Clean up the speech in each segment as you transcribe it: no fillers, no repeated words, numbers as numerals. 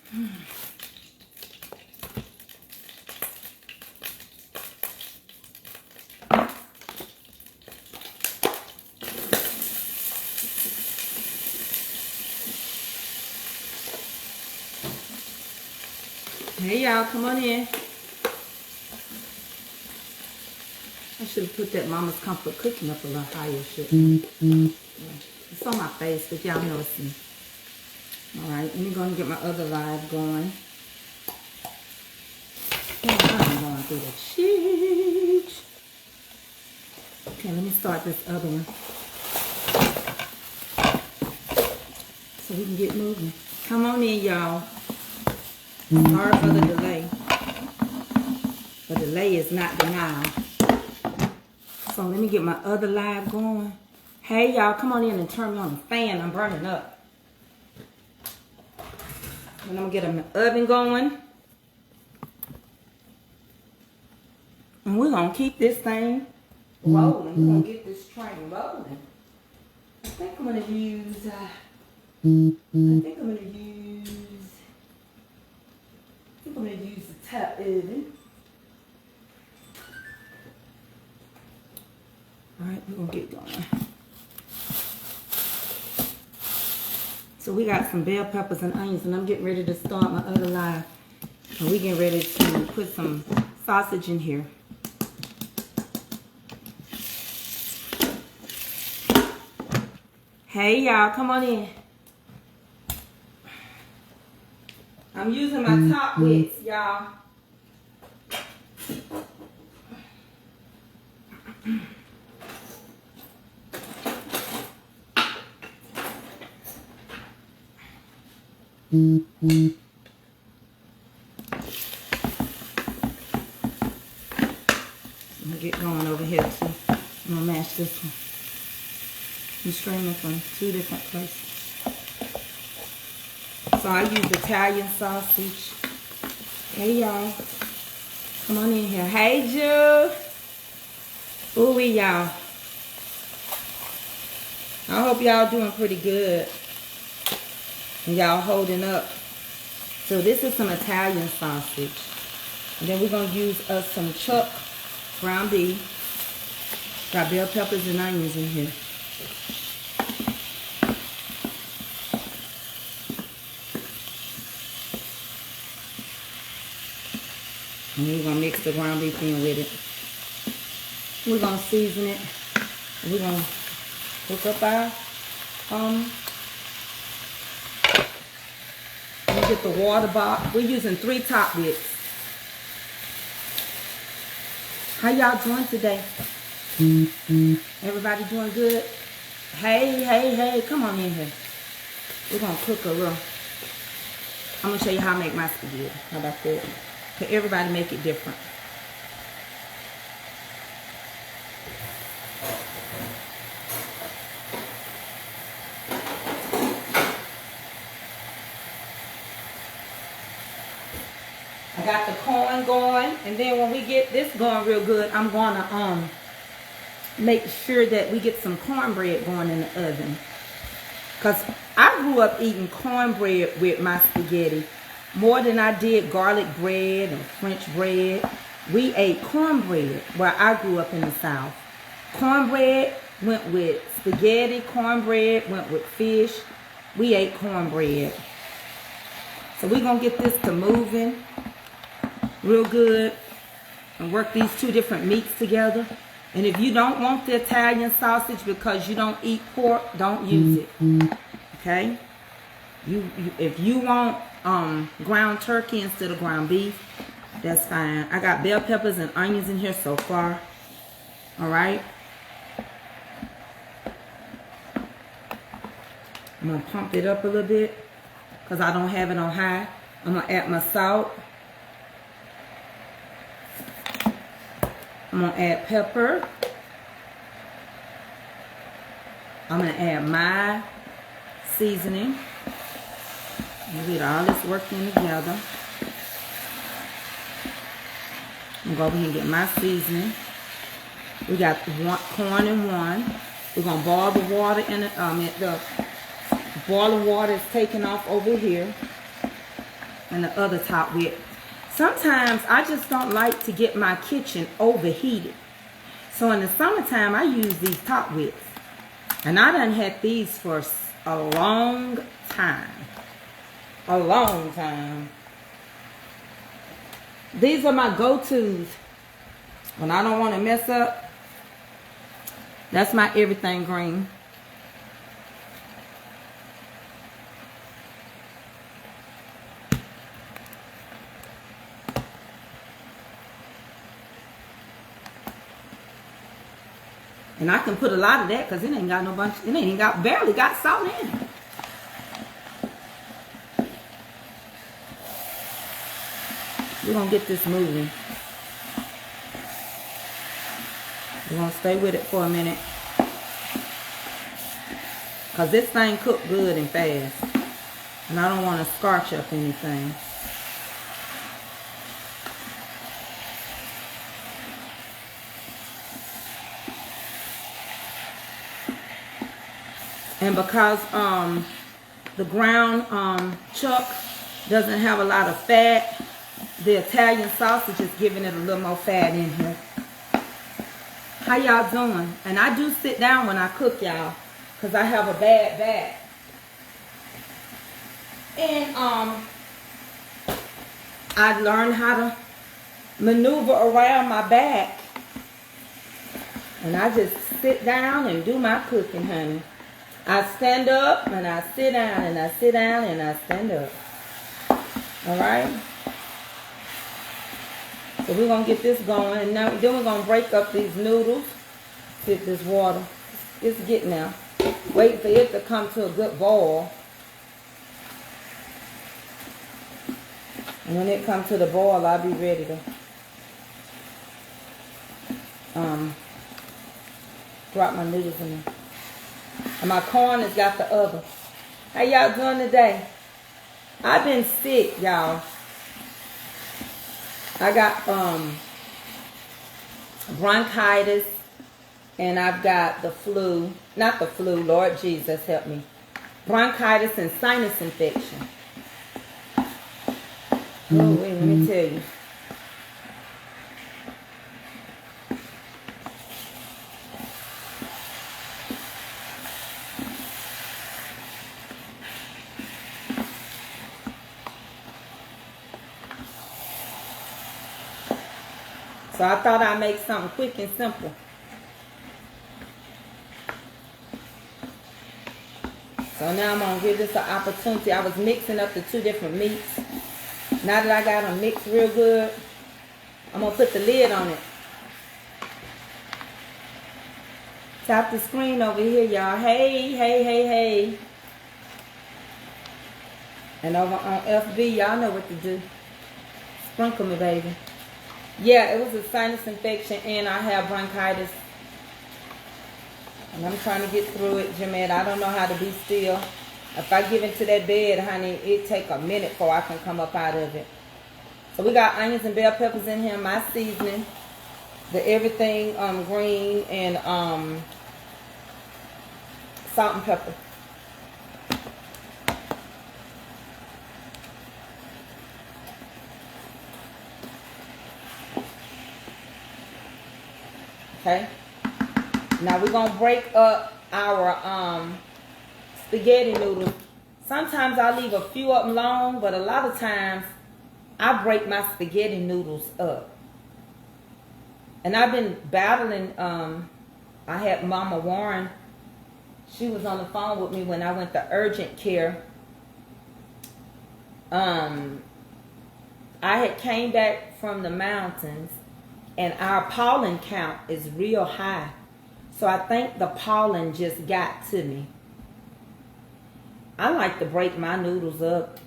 Hey y'all, come on in. I should have put that Mama's Comfort cooking up a little higher, shouldn't I? Yeah. It's on my face, but y'all know it's me. Alright, let me go and get my other live going. Oh, I'm going through the cheese. Okay, let me start this other one. So we can get moving. Come on in, y'all. Sorry for the delay. The delay is not denial. So let me get my other live going. Hey, y'all, come on in and turn me on the fan. I'm burning up. And I'm going to get an oven going. And we're going to keep this thing rolling. We're going to get this train rolling. I think I'm going to use... the tap oven. Alright, we're going to get going. So we got some bell peppers and onions, and I'm getting ready to start my other live. And we getting ready to put some sausage in here. Hey y'all, come on in. I'm using my top wicks, y'all. I'm gonna get going over here too. I'm gonna mash this one. I'm streaming from 2 different places. So I use Italian sausage. Hey y'all, come on in here. Hey Jude. Ooh y'all. I hope y'all doing pretty good. And y'all holding up. So this is some Italian sausage. And then we're going to use us some chuck ground beef. Got bell peppers and onions in here. And we're going to mix the ground beef in with it. We're going to season it. We're going to hook up our get the water box. We're using 3 top wicks. How y'all doing today? Everybody doing good? Hey, come on in here. We're gonna cook a little. I'm gonna show you how I make my spaghetti. How about that? Cause everybody make it different. Got the corn going, and then when we get this going real good, I'm gonna make sure that we get some cornbread going in the oven. Cause I grew up eating cornbread with my spaghetti more than I did garlic bread and French bread. We ate cornbread where I grew up in the South. Cornbread went with spaghetti. Cornbread went with fish. We ate cornbread. So we're gonna get this to moving real good and work these 2 different meats together. And if you don't want the Italian sausage because you don't eat pork, don't use it. Okay? If you want ground turkey instead of ground beef, that's fine. I got bell peppers and onions in here so far. Alright? I'm going to pump it up a little bit because I don't have it on high. I'm going to add my salt. I'm going to add pepper. I'm going to add my seasoning. And get all this working together. I'm going to go over here and get my seasoning. We got corn in one. We're going to boil the water in it. The boiling water is taking off over here. and the other top wit. Sometimes I just don't like to get my kitchen overheated. So in the summertime, I use these top wits. And I done had these for a long time. A long time. These are my go-tos when I don't want to mess up. That's my everything green. And I can put a lot of that because it ain't got no bunch, it ain't even got, barely got salt in it. We're going to get this moving. We're going to stay with it for a minute. Because this thing cooked good and fast. And I don't want to scorch up anything. And because the ground chuck doesn't have a lot of fat, the Italian sausage is giving it a little more fat in here. How y'all doing? And I do sit down when I cook, y'all, because I have a bad back. And I learned how to maneuver around my back. And I just sit down and do my cooking, honey. I stand up and I sit down and I sit down and I stand up. All right? So we're going to get this going. And now, then we're going to break up these noodles with this water. It's getting there. Wait for it to come to a good boil. And when it comes to the boil, I'll be ready to drop my noodles in there. And my corn has got the oven. How y'all doing today? I've been sick, y'all. I got bronchitis, and I've got the flu. Not the flu, Lord Jesus, help me. Bronchitis and sinus infection. Oh, wait, let me tell you. So I thought I'd make something quick and simple. So now I'm going to give this an opportunity. I was mixing up the two different meats. Now that I got them mixed real good, I'm going to put the lid on it. Tap the screen over here, y'all. Hey, hey, hey, hey. And over on FB, y'all know what to do. Sprinkle me, baby. Yeah, it was a sinus infection and I have bronchitis. And I'm trying to get through it, Jamette. I don't know how to be still. If I get into that bed, honey, it take a minute before I can come up out of it. So we got onions and bell peppers in here. My seasoning. The everything green and salt and pepper. Okay. Now we're gonna break up our spaghetti noodles. Sometimes I leave a few of them long, but a lot of times I break my spaghetti noodles up. And I've been battling. I had Mama Warren. She was on the phone with me when I went to urgent care. I had came back from the mountains. And our pollen count is real high. So I think the pollen just got to me. I like to break my noodles up.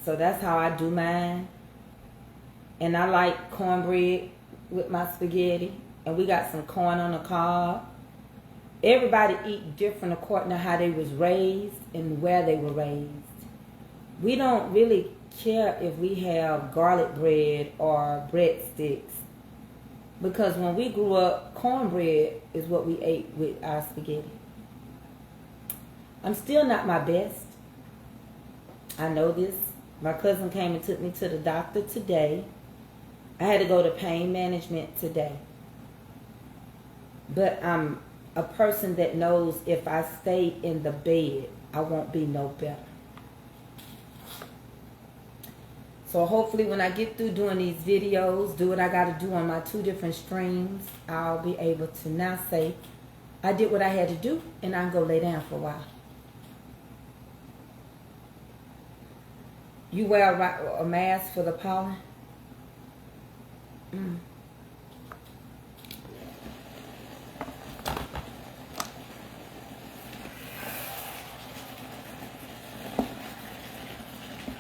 So that's how I do mine. And I like cornbread with my spaghetti. And we got some corn on the cob. Everybody eat different according to how they was raised and where they were raised. We don't really care if we have garlic bread or breadsticks, because when we grew up, cornbread is what we ate with our spaghetti. I'm still not my best. I know this. My cousin came and took me to the doctor today. I had to go to pain management today. But I'm a person that knows if I stay in the bed, I won't be no better. So hopefully when I get through doing these videos, do what I got to do on my 2 different streams, I'll be able to now say, I did what I had to do, and I can go lay down for a while. You wear a mask for the pollen?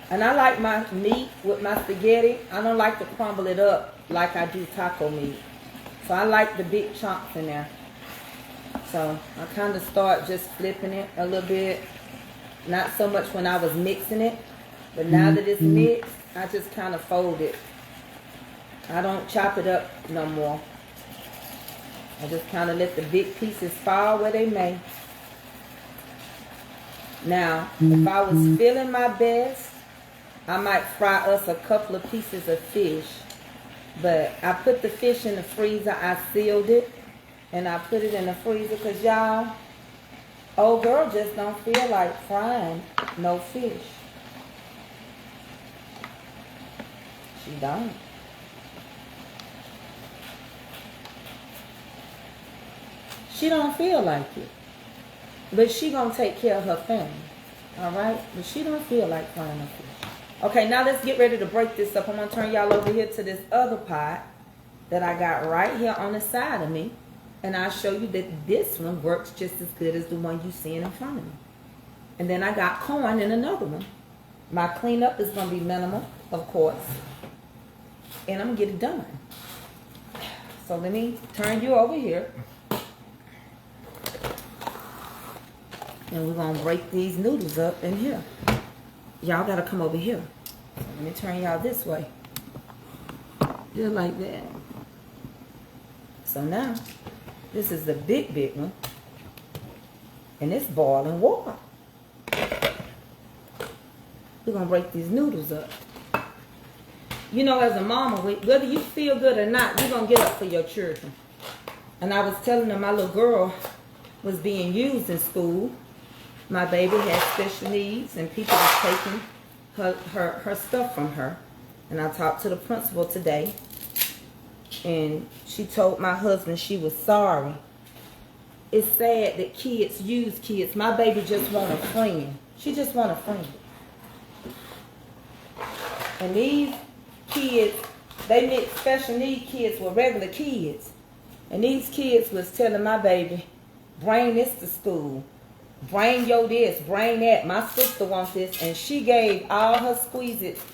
And I like my meat with my spaghetti. I don't like to crumble it up like I do taco meat. So I like the big chunks in there. So I kind of start just flipping it a little bit. Not so much when I was mixing it. But now that it's mixed, I just kind of fold it. I don't chop it up no more. I just kind of let the big pieces fall where they may. Now, if I was feeling my best, I might fry us a couple of pieces of fish. But I put the fish in the freezer. I sealed it. And I put it in the freezer because y'all, old girl just don't feel like frying no fish. She don't. She don't feel like it. But she gonna take care of her family. Alright? But she don't feel like frying no fish. Okay, now let's get ready to break this up. I'm going to turn y'all over here to this other pot that I got right here on the side of me. And I'll show you that this one works just as good as the one you seeing in front of me. And then I got corn in another one. My cleanup is going to be minimal, of course. And I'm going to get it done. So let me turn you over here. And we're going to break these noodles up in here. Y'all got to come over here. Let me turn y'all this way. Just like that. So now, this is the big one. And it's boiling water. We're going to break these noodles up. You know, as a mama, whether you feel good or not, you're going to get up for your children. And I was telling them my little girl was being used in school. My baby had special needs and people were taking her stuff from her. And I talked to the principal today. And she told my husband she was sorry. It's sad that kids use kids. My baby just want a friend. She just want a friend. And these kids, they mix special need kids with regular kids. And these kids was telling my baby, bring this to school. Bring yo this, bring that. My sister wants this. And she gave all her squeeze-its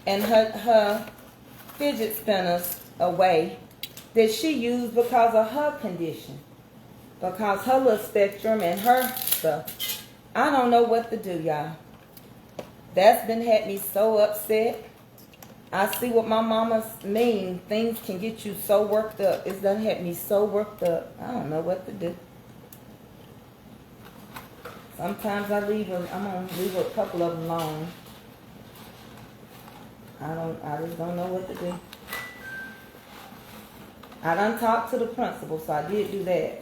and her fidget spinners away that she used because of her condition. Because her little spectrum and her stuff. I don't know what to do, y'all. That's been had me so upset. I see what my mama's mean. Things can get you so worked up. It's done had me so worked up. I don't know what to do. Sometimes I'm gonna leave a couple of them alone. I just don't know what to do. I done talked to the principal, so I did do that.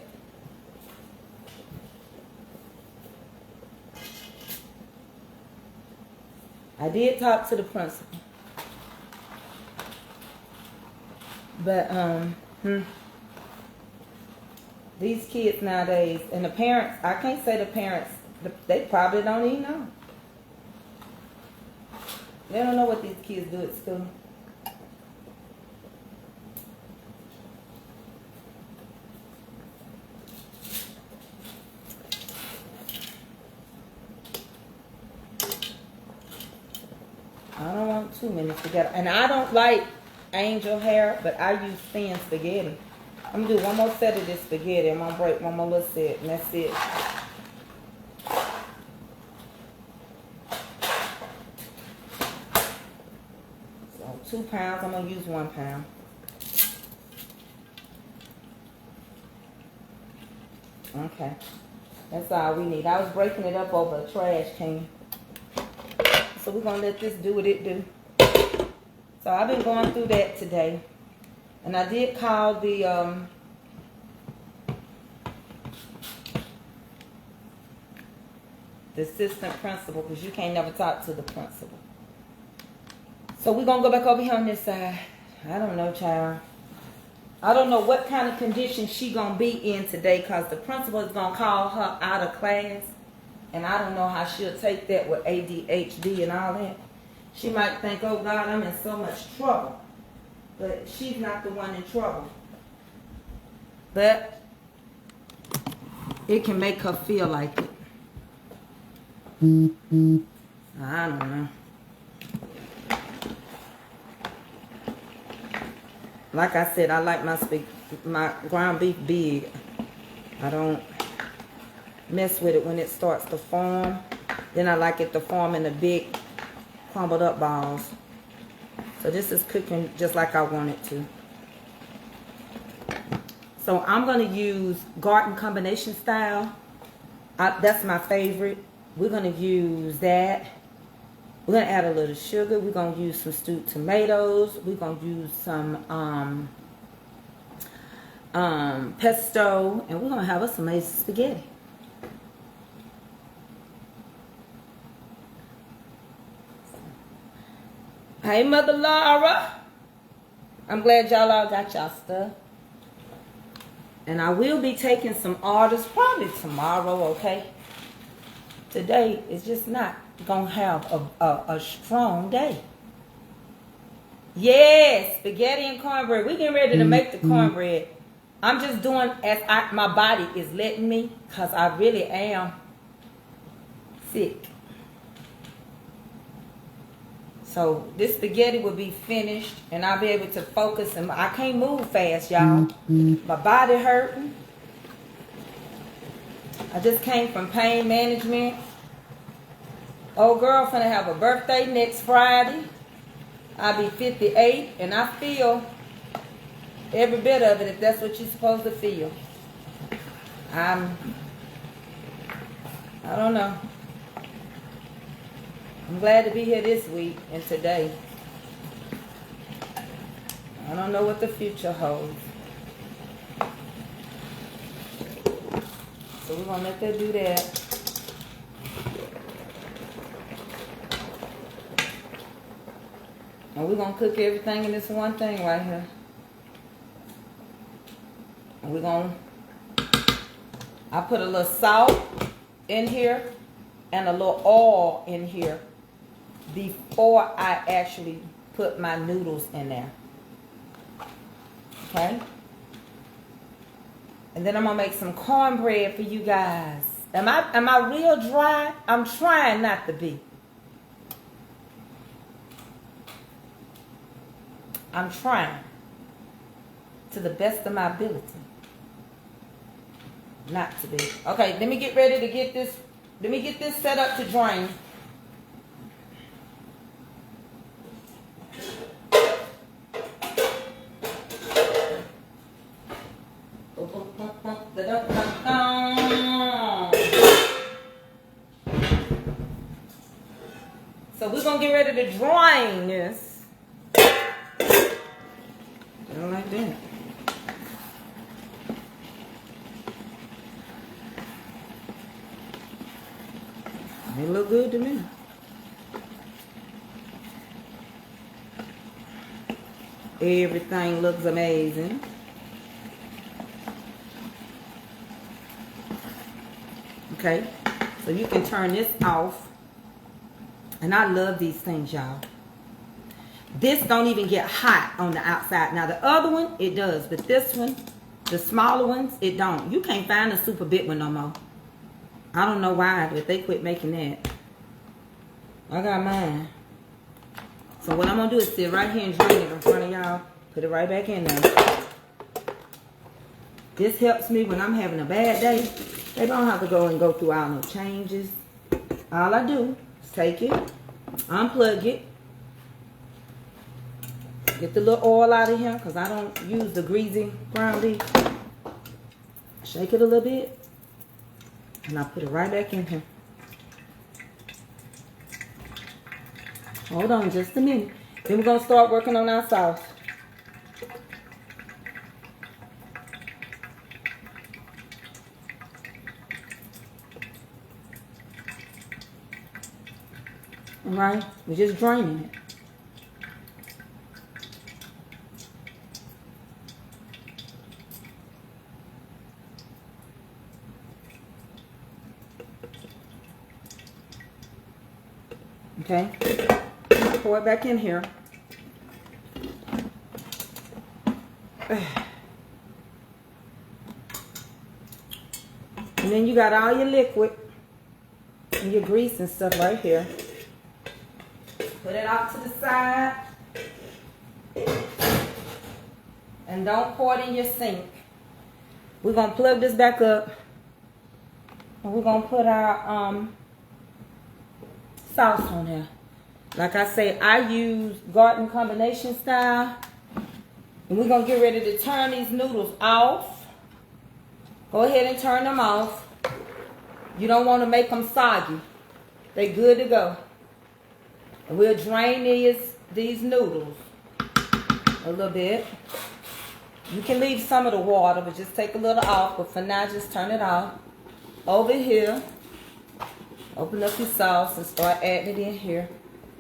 I did talk to the principal. But, these kids nowadays, and the parents, I can't say the parents, they probably don't even know. They don't know what these kids do at school. I don't want too many spaghetti. And I don't like angel hair, but I use thin spaghetti. I'm going to do one more set of this spaghetti. I'm going to break one more little set, and that's it. So 2 pounds, I'm going to use 1 pound. Okay. That's all we need. I was breaking it up over a trash can. So we're going to let this do what it do. So I've been going through that today. And I did call the assistant principal, because you can't never talk to the principal. So we're going to go back over here on this side. I don't know, child. I don't know what kind of condition she going to be in today, because the principal is going to call her out of class. And I don't know how she'll take that with ADHD and all that. She might think, oh God, I'm in so much trouble. But she's not the one in trouble. But it can make her feel like it. I don't know. Like I said, I like my ground beef big. I don't mess with it when it starts to form. Then I like it to form in the big crumbled up balls. So this is cooking just like I want it to. So I'm going to use garden combination style. That's my favorite. We're going to use that. We're going to add a little sugar. We're going to use some stewed tomatoes. We're going to use some pesto. And we're going to have us some amazing spaghetti. Hey, Mother Laura. I'm glad y'all all got y'all stuff. And I will be taking some orders probably tomorrow, okay? Today is just not going to have a strong day. Yes, spaghetti and cornbread. We're getting ready to make the cornbread. I'm just doing as my body is letting me, because I really am sick. So this spaghetti will be finished and I'll be able to focus. And I can't move fast, y'all. My body hurting. I just came from pain management. Old girl finna have a birthday next Friday. I'll be 58 and I feel every bit of it, if that's what you're supposed to feel. I don't know. I'm glad to be here this week and today. I don't know what the future holds. So we're going to let that do that. And we're going to cook everything in this one thing right here. And we're going to... I put a little salt in here and a little oil in here before I actually put my noodles in there. Okay? And then I'm gonna make some cornbread for you guys. Am I real dry? I'm trying not to be. I'm trying to the best of my ability not to be. Okay, let me get ready to get this. Let me get this set up to drain. So we're gonna get ready to drain this. Don't like that. It look good to me. Everything looks amazing. Okay, so you can turn this off. And I love these things, y'all. This don't even get hot on the outside. Now the other one, it does. But this one, the smaller ones, it don't. You can't find a super big one no more. I don't know why, but they quit making that. I got mine. So what I'm going to do is sit right here and drain it in front of y'all. Put it right back in there. This helps me when I'm having a bad day. They don't have to go and go through all no changes. All I do is take it, unplug it, get the little oil out of here because I don't use the greasy ground beef. Shake it a little bit, and I put it right back in here. Hold on just a minute. Then we're going to start working on our sauce. All right, we're just draining it. Okay, pour it back in here. And then you got all your liquid and your grease and stuff right here. Put it off to the side. And don't pour it in your sink. We're going to plug this back up. And we're going to put our sauce on there. Like I say, I use garden combination style. And we're going to get ready to turn these noodles off. Go ahead and turn them off. You don't want to make them soggy. They're good to go. And we'll drain these noodles a little bit. You can leave some of the water, but just take a little off. But for now, just turn it off. Over here, open up your sauce and start adding it in here.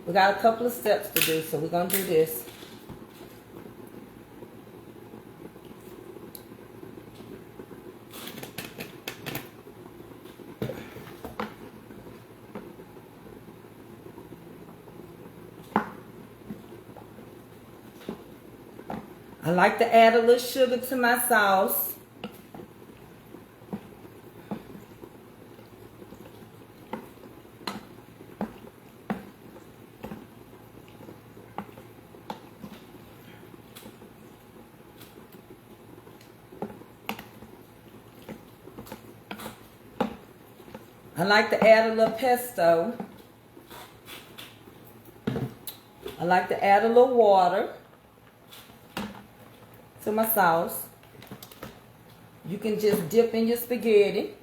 We got a couple of steps to do, so we're going to do this. I like to add a little sugar to my sauce. I like to add a little pesto. I like to add a little water to my sauce. You can just dip in your spaghetti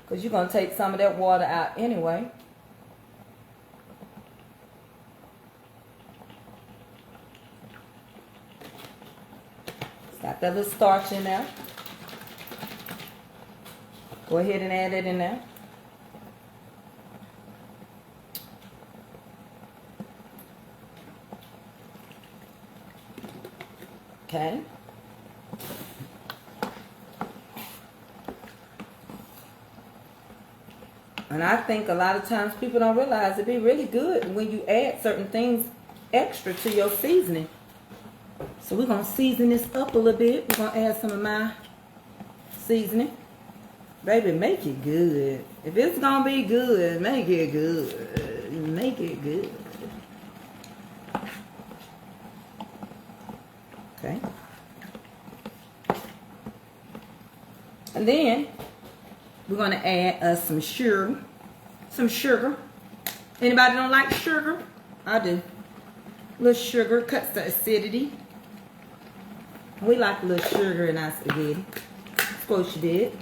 because you're going to take some of that water out anyway. It's got that little starch in there. Go ahead and add it in there. Okay. And I think a lot of times people don't realize it'd be really good when you add certain things extra to your seasoning. So we're going to season this up a little bit. We're going to add some of my seasoning. Baby, make it good. If it's going to be good, make it good. Make it good. Okay. And then we're going to add some sugar. Some sugar. Anybody don't like sugar? I do. A little sugar cuts the acidity. We like a little sugar in our spaghetti. Of course you did.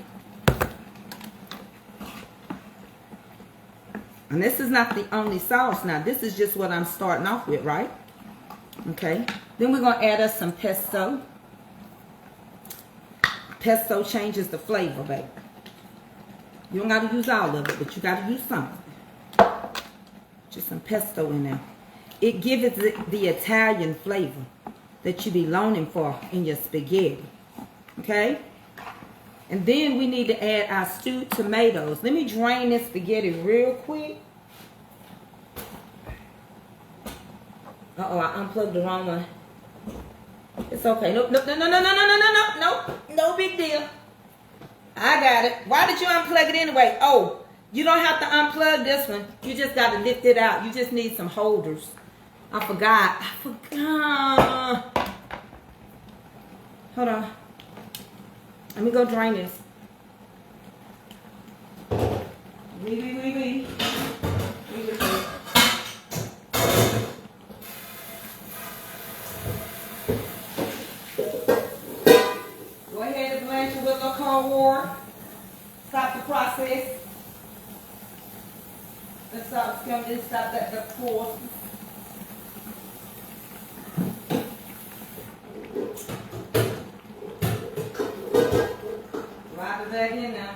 And this is not the only sauce now. This is just what I'm starting off with, right? Okay. Then we're going to add us some pesto. Pesto changes the flavor, baby. You don't got to use all of it, but you got to use some. Just some pesto in there. It gives it the Italian flavor that you be longing for in your spaghetti. Okay? And then we need to add our stewed tomatoes. Let me drain this spaghetti real quick. Uh-oh, I unplugged the wrong one. It's okay. No big deal. I got it. Why did you unplug it anyway? Oh, you don't have to unplug this one. You just got to lift it out. You just need some holders. I forgot. Hold on. Let me go drain this. Wee. Go ahead and blanch it with a little cold water. Stop the process. Let's skim this stuff at the core. Drop it back in now.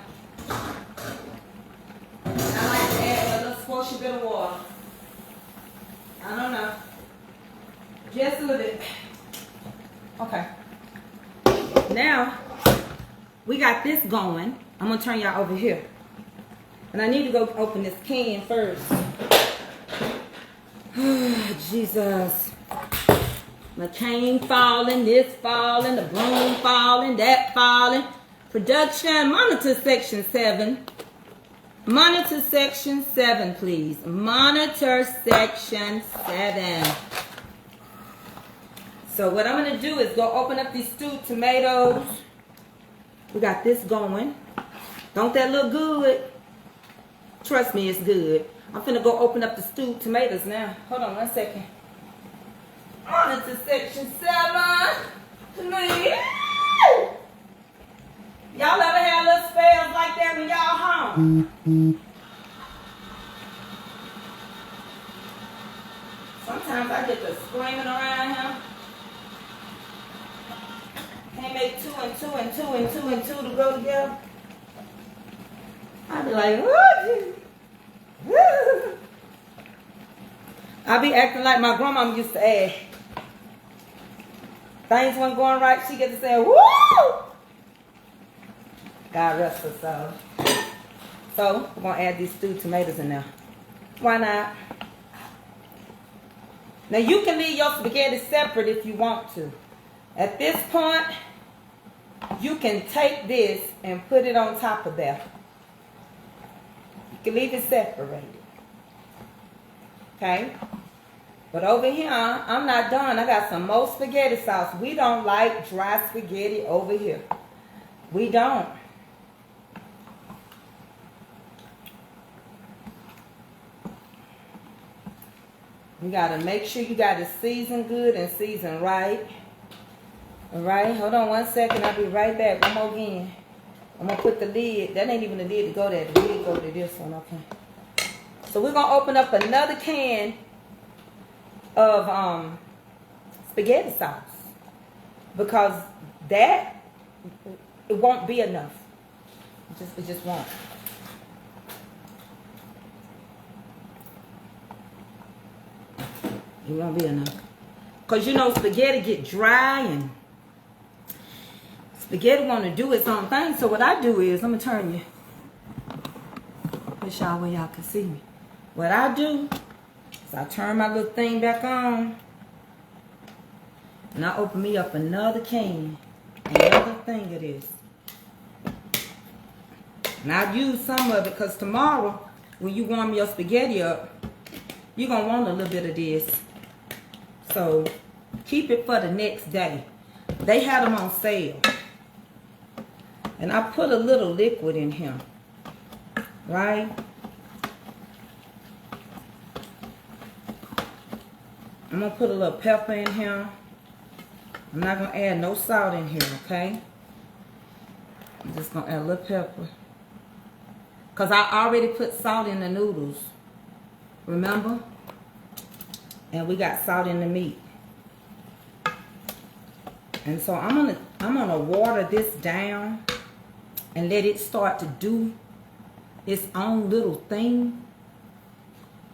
And I like to add a little squishy bit of water. I don't know. Just a little bit. Okay. Now, we got this going. I'm going to turn y'all over here. And I need to go open this can first. Jesus. My cane falling, this falling, the broom falling, that falling. Production, monitor section 7. Monitor section 7, please. Monitor section 7. So what I'm going to do is go open up these stewed tomatoes. We got this going. Don't that look good? Trust me, it's good. I'm finna go open up the stewed tomatoes now. Hold on 1 second. Monitor section 7. Please. Y'all ever had little spells like that when y'all home? Sometimes I get to screaming around here. Can't make 2 and 2 and 2 and 2 and 2 to go together. I be like, what? I be acting like my grandma used to ask. Things weren't going right, she get to say, woo! God rest her soul. So, we're going to add these stewed tomatoes in there. Why not? Now, you can leave your spaghetti separate if you want to. At this point, you can take this and put it on top of that. You can leave it separated. Okay? But over here, I'm not done. I got some more spaghetti sauce. We don't like dry spaghetti over here. We don't. You got to make sure you got it seasoned good and seasoned right. All right, hold on 1 second. I'll be right back. One more again. I'm going to put the lid. That ain't even the lid to go there. The lid go to this one, okay. So we're going to open up another can of spaghetti sauce. Because that, it won't be enough. It just won't. It won't be enough. Because you know spaghetti get dry and spaghetti want to do its own thing. So what I do is, let me turn you. Wish y'all where y'all can see me. What I do is I turn my little thing back on. And I open me up another can. Another thing it is. And I use some of it because tomorrow, when you warm your spaghetti up, you're going to want a little bit of this. So, keep it for the next day. They had them on sale. And I put a little liquid in here. Right? I'm going to put a little pepper in here. I'm not going to add no salt in here, okay? I'm just going to add a little pepper. Because I already put salt in the noodles. Remember? And we got salt in the meat. And so I'm gonna water this down and let it start to do its own little thing.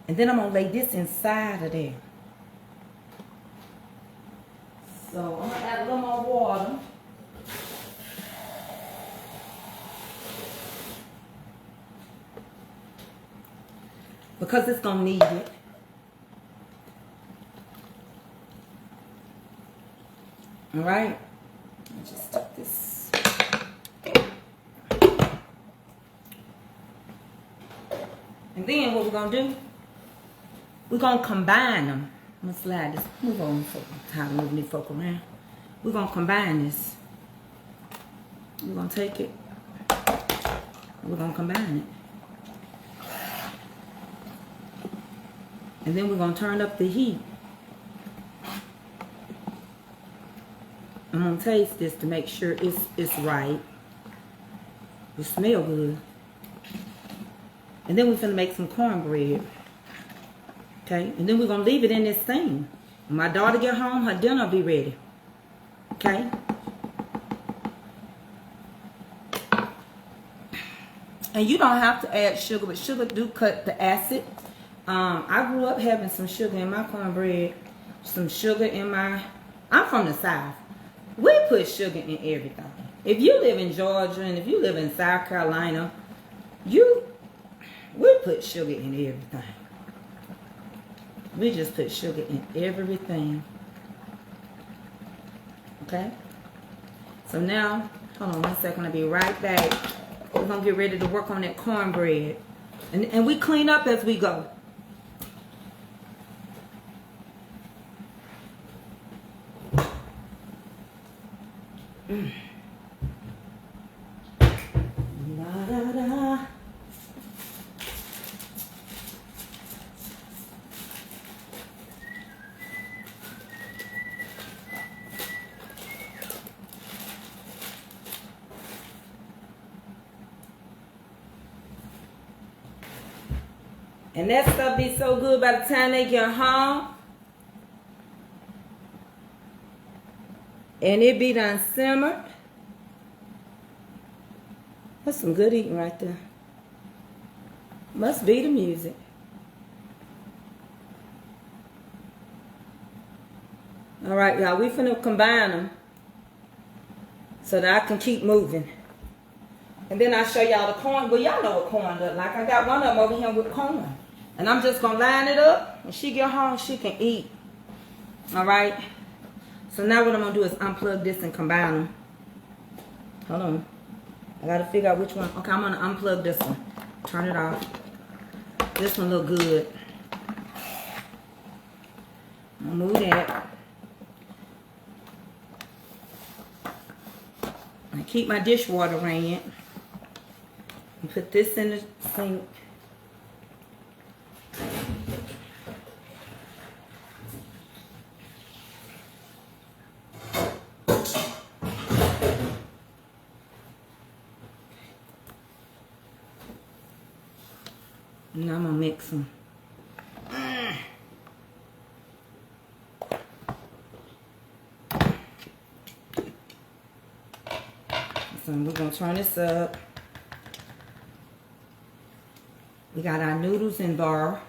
And then I'm gonna lay this inside of there. So I'm gonna add a little more water. Because it's gonna need it. All right, I'll just stick this. And then what we're gonna do, we're gonna combine them. I'm gonna slide this. Move on, time moving these folk around. We're gonna combine this. We're gonna take it. We're gonna combine it. And then we're gonna turn up the heat. I'm gonna taste this to make sure it's right. It smells good. And then we're gonna make some cornbread. Okay, and then we're going to leave it in this thing. When my daughter get home, her dinner will be ready. Okay. And you don't have to add sugar, but sugar do cut the acid. I grew up having some sugar in my cornbread. Some sugar in my... I'm from the South. We put sugar in everything. If you live in Georgia and if you live in South Carolina, we put sugar in everything. We just put sugar in everything. Okay? So now, hold on 1 second. I'll be right back. We're going to get ready to work on that cornbread. And we clean up as we go. La-da-da. And that stuff be so good by the time they get home. And it be done simmered. That's some good eating right there. Must be the music. All right, y'all. We finna combine them so that I can keep moving. And then I'll show y'all the corn. Well, y'all know what corn look like. I got one of them over here with corn. And I'm just going to line it up. When she get home, she can eat. All right. So now what I'm going to do is unplug this and combine them. Hold on. I got to figure out which one. Okay, I'm going to unplug this one. Turn it off. This one look good. I'll move that. I keep my dishwater ran. And put this in the sink. Now I'm going to mix them. So we're going to turn this up. We got our noodles in bar.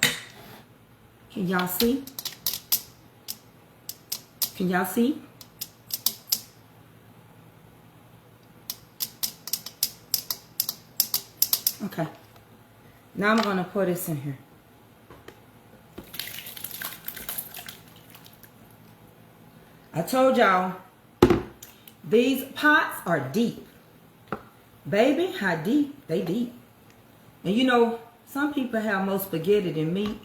Can y'all see? Can y'all see? Okay. Now I'm going to pour this in here. I told y'all, these pots are deep. Baby, how deep? They deep. And you know, some people have more spaghetti than meat.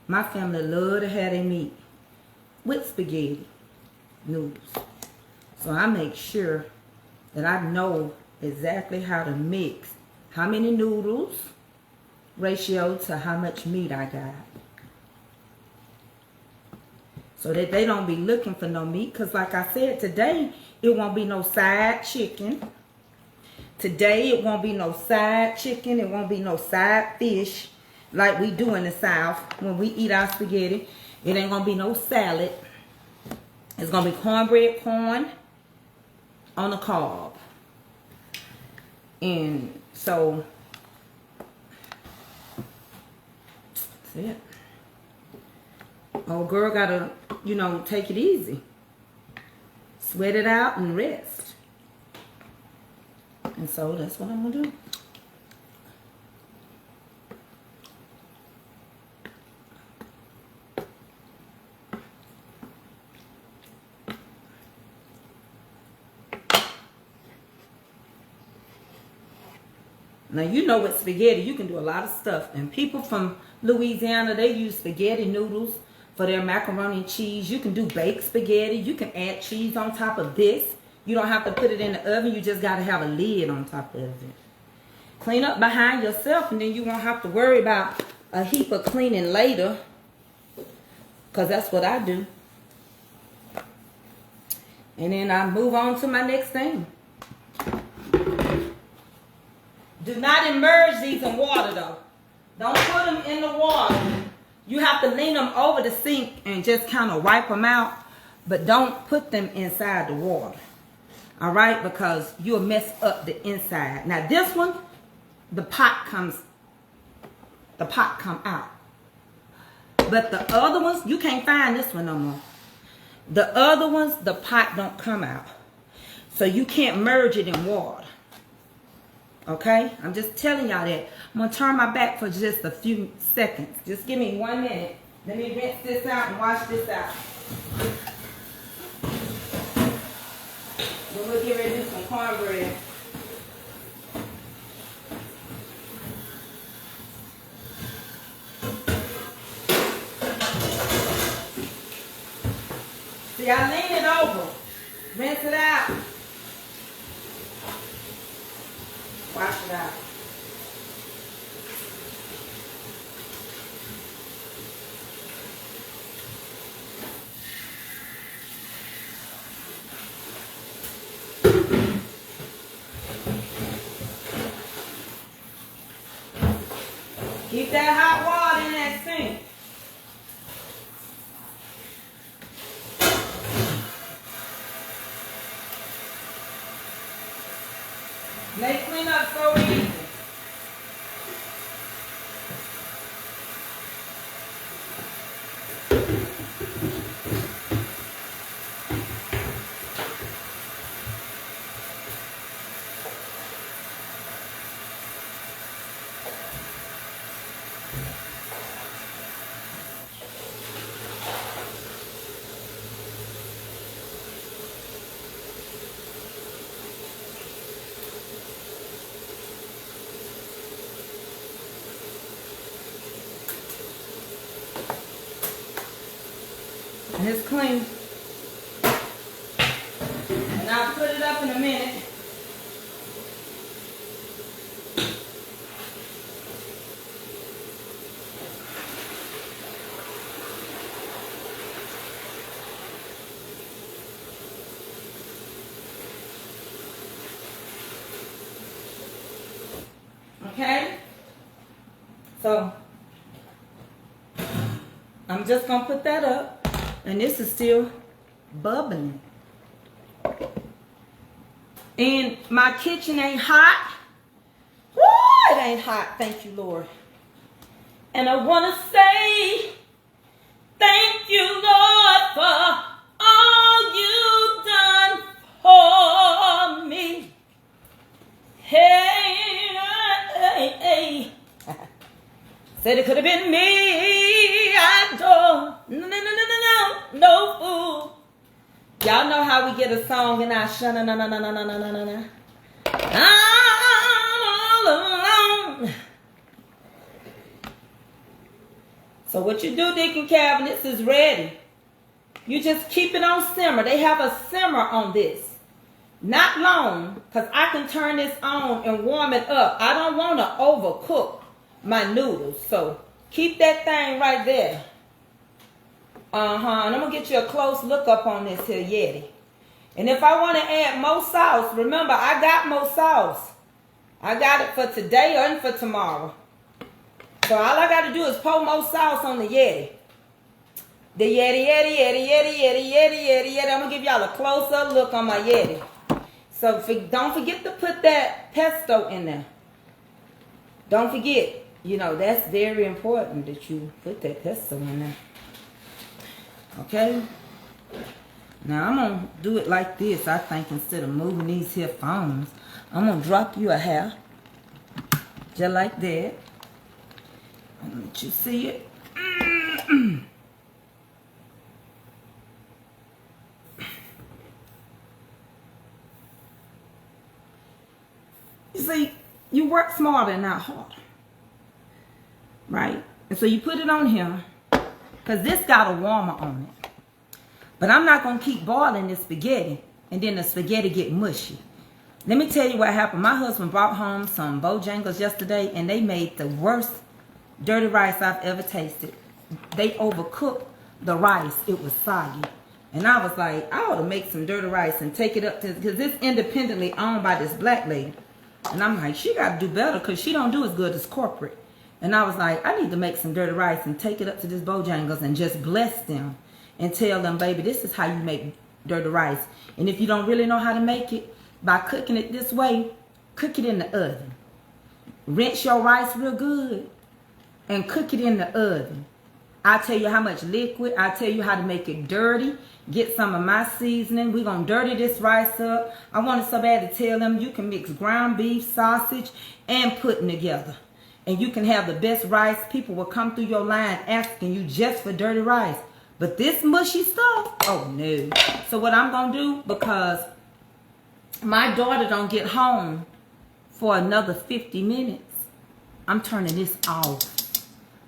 My family love to have their meat with spaghetti noodles. So I make sure that I know exactly how to mix how many noodles ratio to how much meat I got. So that they don't be looking for no meat. Because like I said, today it won't be no side chicken. Today it won't be no side chicken. It won't be no side fish like we do in the South when we eat our spaghetti. It ain't going to be no salad. It's going to be cornbread corn on the cob. And so, that's it. Old girl got to, you know, take it easy. Sweat it out and rest. And so that's what I'm going to do. Now, you know with spaghetti, you can do a lot of stuff. And people from Louisiana, they use spaghetti noodles for their macaroni and cheese. You can do baked spaghetti. You can add cheese on top of this. You don't have to put it in the oven. You just got to have a lid on top of it. Clean up behind yourself, and then you won't have to worry about a heap of cleaning later. Because that's what I do. And then I move on to my next thing. Do not immerse these in water, though. Don't put them in the water You have to lean them over the sink and just kind of wipe them out. But don't put them inside the water. All right? Because you'll mess up the inside. Now this one, the pot come out. But the other ones, you can't find this one no more. The other ones, the pot don't come out. So you can't merge it in water. Okay? I'm just telling y'all that. I'm going to turn my back for just a few seconds. Just give me 1 minute. Let me rinse this out and wash this out. Then we'll get ready to do some cornbread. See, I lean it over. Rinse it out. Wash it out. Keep that hot water in that sink. They clean up so easy. And it's clean. And I'll put it up in a minute. Okay? So, I'm just going to put that up. And this is still bubbling. And my kitchen ain't hot. Woo, it ain't hot. Thank you, Lord. And I want to say thank you, Lord, for all you've done for me. Hey, hey, hey. Said it could have been me. I don't. No fool. Y'all know how we get a song and I shana na na na na na na na na. I'm all alone. So what you do, Deacon Calvin, this is ready. You just keep it on simmer. They have a simmer on this. Not long, because I can turn this on and warm it up. I don't want to overcook my noodles. So keep that thing right there. And I'm going to get you a close look up on this here Yeti. And if I want to add more sauce, remember, I got more sauce. I got it for today and for tomorrow. So all I got to do is pour more sauce on the Yeti. The Yeti. I'm going to give y'all a close-up look on my Yeti. So don't forget to put that pesto in there. Don't forget. You know, that's very important that you put that pesto in there. Okay? Now, I'm going to do it like this, I think, instead of moving these here phones. I'm going to drop you a hair. Just like that. Let you see it. You see, you work smarter, not harder. Right? And so you put it on here. Because this got a warmer on it. But I'm not going to keep boiling this spaghetti. And then the spaghetti get mushy. Let me tell you what happened. My husband brought home some Bojangles yesterday. And they made the worst dirty rice I've ever tasted. They overcooked the rice. It was soggy. And I was like, I ought to make some dirty rice and take it up to... Because it's independently owned by this black lady. And I'm like, she got to do better. Because she don't do as good as corporate. And I was like, I need to make some dirty rice and take it up to this Bojangles and just bless them and tell them, baby, this is how you make dirty rice. And if you don't really know how to make it, by cooking it this way, cook it in the oven. Rinse your rice real good and cook it in the oven. I'll tell you how much liquid. I'll tell you how to make it dirty. Get some of my seasoning. We're going to dirty this rice up. I wanted so bad to tell them you can mix ground beef, sausage, and pudding together. And you can have the best rice. People will come through your line asking you just for dirty rice. But this mushy stuff, oh no. So what I'm going to do, because my daughter don't get home for another 50 minutes, I'm turning this off.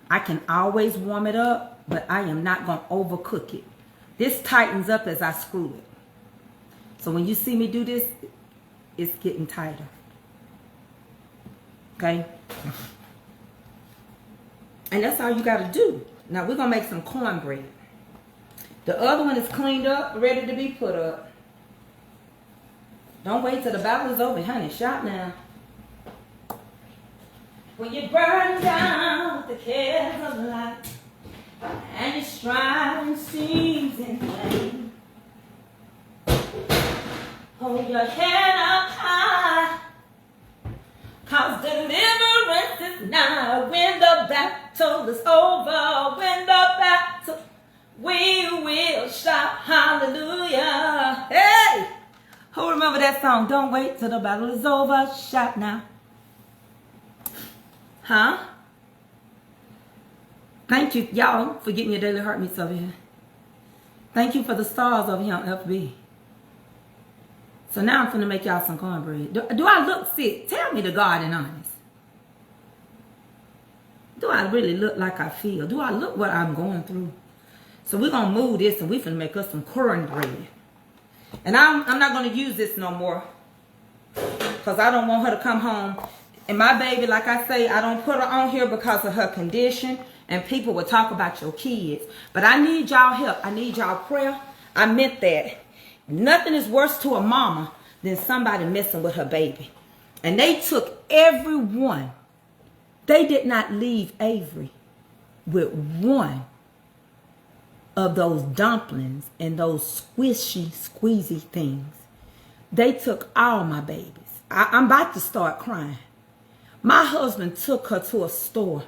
I can always warm it up, but I am not going to overcook it. This tightens up as I screw it. So when you see me do this, it's getting tighter. Okay? And that's all you got to do. Now we're going to make some cornbread. The other one is cleaned up, ready to be put up. Don't wait till the battle is over, honey. Shop now. When you burn down with the cares of life and your striving seems in vain, hold your head up high, 'cause deliverance is nigh. When the battle is over, when the battle, we will shout hallelujah. Hey! Who remember that song? Don't wait till the battle is over, shout now. Huh? Thank you, y'all, for getting your daily heart meats over here. Thank you for the stars over here on FB. So now I'm finna make y'all some cornbread. Do I look sick? Tell me the God and honest. Do I really look like I feel? Do I look what I'm going through? So we're gonna move this and we finna make us some cornbread. And I'm not gonna use this no more, because I don't want her to come home. And my baby, like I say, I don't put her on here because of her condition. And people will talk about your kids. But I need y'all help. I need y'all prayer. I meant that. Nothing is worse to a mama than somebody messing with her baby. And they took everyone. They did not leave Avery with one of those dumplings and those squishy, squeezy things. They took all my babies. I'm about to start crying. My husband took her to a store,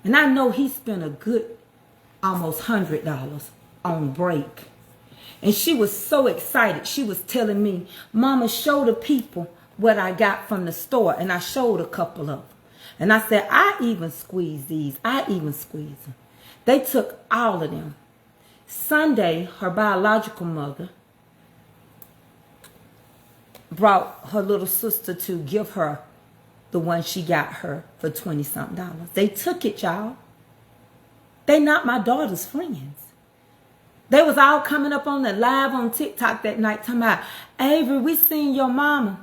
and I know he spent a good almost $100 on break. And she was so excited. She was telling me, Mama, show the people what I got from the store. And I showed a couple of them. And I said, I even squeeze these. I even squeeze them. They took all of them. Sunday, her biological mother brought her little sister to give her the one she got her for $20-something. They took it, y'all. They not my daughter's friends. They was all coming up on the live on TikTok that night talking about, Avery, we seen your mama.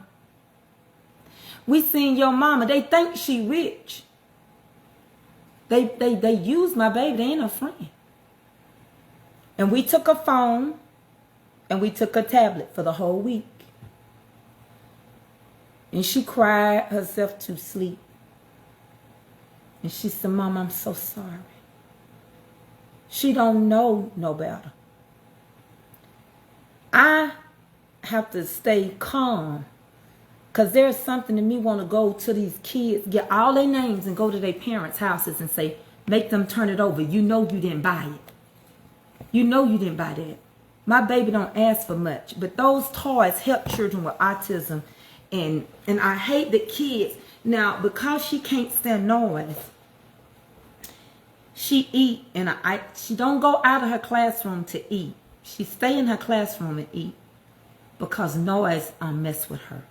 We seen your mama. They think she rich. They use my baby. They ain't her friend. And we took a phone and we took a tablet for the whole week. And she cried herself to sleep. And she said, Mom, I'm so sorry. She don't know no better. I have to stay calm, because there's something in me want to go to these kids, get all their names and go to their parents' houses and say, make them turn it over. You know you didn't buy it. You know you didn't buy that. My baby don't ask for much, but those toys help children with autism. And I hate the kids. Now, because she can't stand noise, she eat, and she don't go out of her classroom to eat. She stay in her classroom and eat because noise mess with her.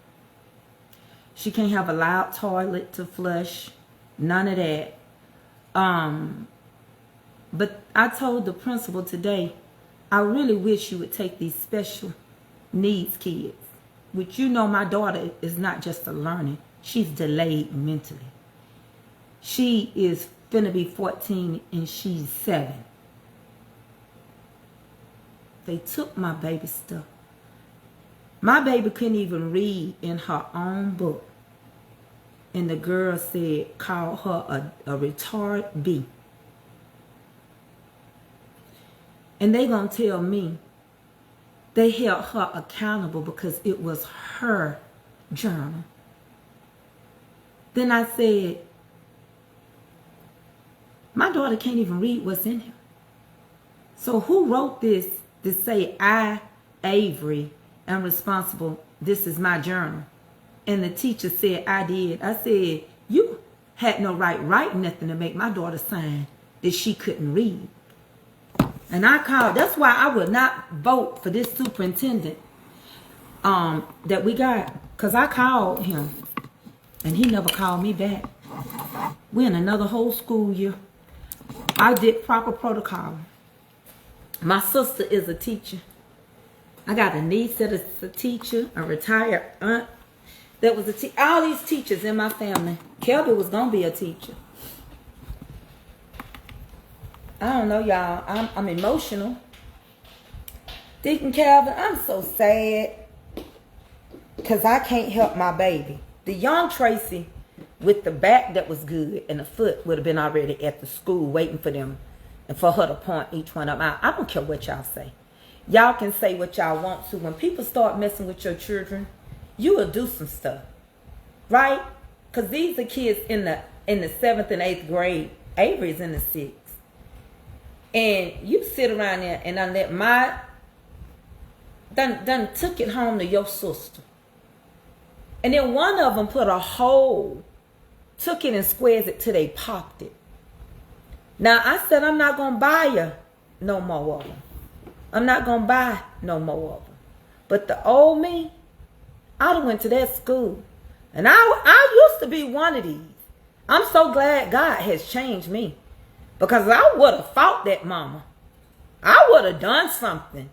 She can't have a loud toilet to flush, none of that. But I told the principal today, I really wish you would take these special needs kids, which you know my daughter is not just a learning, she's delayed mentally. She is finna be 14 and she's 7. They took my baby stuff. My baby couldn't even read in her own book. And the girl said, call her a retard B. And they gonna tell me they held her accountable because it was her journal. Then I said, my daughter can't even read what's in here. So who wrote this to say I, Avery, am responsible? This is my journal. And the teacher said, I did. I said, you had no right writing nothing to make my daughter sign that she couldn't read. And I called, that's why I would not vote for this superintendent that we got. Because I called him and he never called me back. We're in another whole school year. I did proper protocol. My sister is a teacher. I got a niece that is a teacher, a retired aunt that was a teacher. All these teachers in my family. Kelby was going to be a teacher. I don't know, y'all. I'm emotional. Deacon Calvin, I'm so sad because I can't help my baby. The young Tracy with the back that was good and the foot would have been already at the school waiting for them and for her to point each one of them out. I don't care what y'all say. Y'all can say what y'all want to. When people start messing with your children, you will do some stuff, right? Because these are kids in the 7th and 8th grade. Avery's in the 6th. And you sit around there and I let done took it home to your sister. And then one of them put a hole, took it and squares it till they popped it. Now I said I'm not going to buy you no more of them. I'm not going to buy no more of them. But the old me, I done went to that school. And I used to be one of these. I'm so glad God has changed me. Because I would have fought that mama. I would have done something.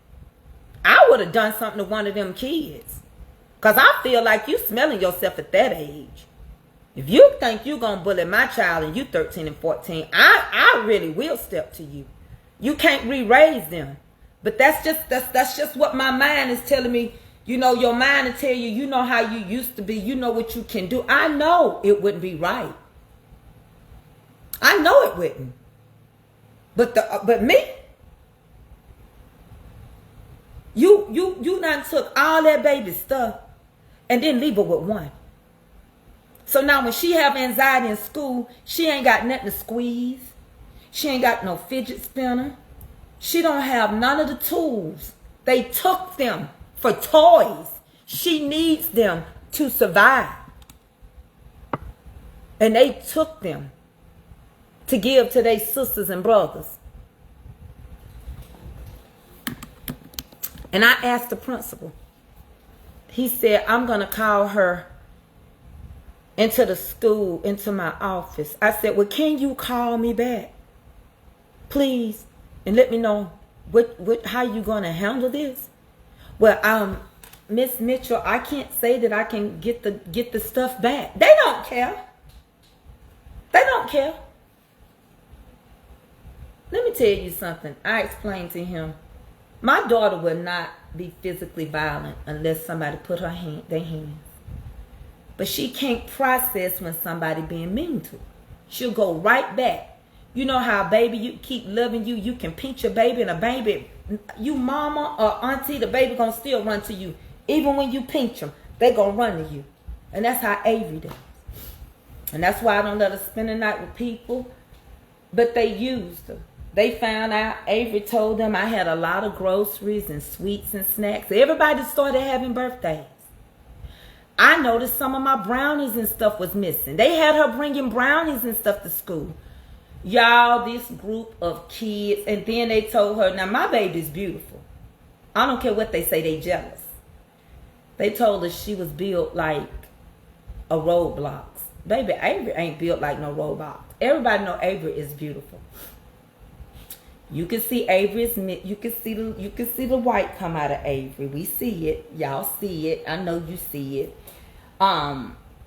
I would have done something to one of them kids. Because I feel like you smelling yourself at that age. If you think you're going to bully my child and you 13 and 14, I really will step to you. You can't re-raise them. But that's just what my mind is telling me. You know, your mind will tell you, you know how you used to be. You know what you can do. I know it wouldn't be right. I know it wouldn't. But me, you done took all that baby stuff and then leave her with one. So now when she have anxiety in school, she ain't got nothing to squeeze. She ain't got no fidget spinner. She don't have none of the tools. They took them for toys. She needs them to survive. And they took them to give to their sisters and brothers. And I asked the principal. He said, I'm going to call her into the school, into my office. I said, well, can you call me back? Please. And let me know how you going to handle this. Well, Miss Mitchell, I can't say that I can get the stuff back. They don't care. They don't care. Let me tell you something. I explained to him, my daughter will not be physically violent unless somebody put their hands. But she can't process when somebody being mean to her. She'll go right back. You know how a baby, you keep loving you, you can pinch your baby, and a baby, you mama or auntie, the baby gonna still run to you. Even when you pinch them, they gonna run to you. And that's how Avery does. And that's why I don't let her spend the night with people. But they used her. They found out, Avery told them I had a lot of groceries and sweets and snacks. Everybody started having birthdays. I noticed some of my brownies and stuff was missing. They had her bringing brownies and stuff to school. Y'all, this group of kids, and then they told her, now my baby's beautiful. I don't care what they say, they jealous. They told her she was built like a Roblox. Baby, Avery ain't built like no Roblox. Everybody know Avery is beautiful. You can see Avery's, you can see the white come out of Avery. We see it. Y'all see it. I know you see it.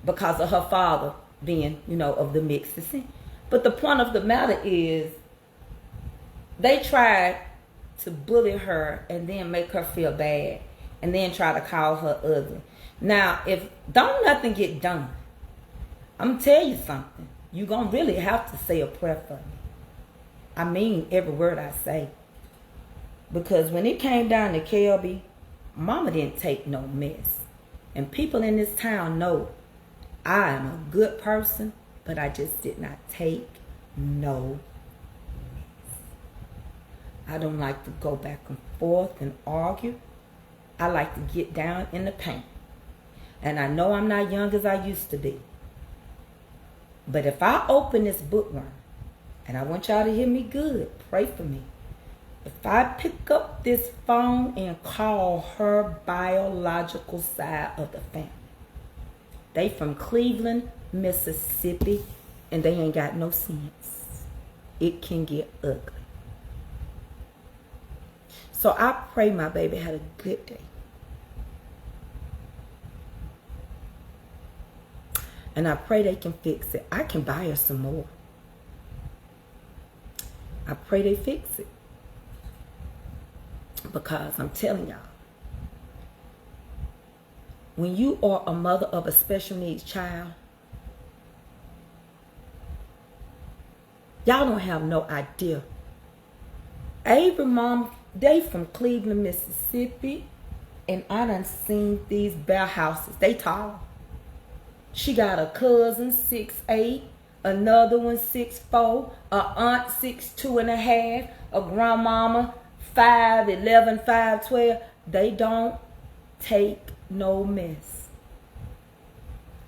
Because of her father being, of the mixed descent. But the point of the matter is, they tried to bully her and then make her feel bad and then try to call her ugly. Now, if don't nothing get done, I'm going to tell you something. You're going to really have to say a prayer for me. I mean every word I say. Because when it came down to Kelby, mama didn't take no mess. And people in this town know I am a good person, but I just did not take no mess. I don't like to go back and forth and argue. I like to get down in the paint. And I know I'm not young as I used to be. But if I open this bookworm, and I want y'all to hear me good, pray for me. If I pick up this phone and call her biological side of the family, they from Cleveland, Mississippi, and they ain't got no sense. It can get ugly. So I pray my baby had a good day. And I pray they can fix it. I can buy her some more. I pray they fix it. Because I'm telling y'all, when you are a mother of a special needs child, y'all don't have no idea. Avery mom, they from Cleveland, Mississippi, and I done seen these bear houses. They tall. She got a cousin 6'8", another one 6'4", a aunt 6'2.5", a grandmama 5'11", 5'12". They don't take no mess.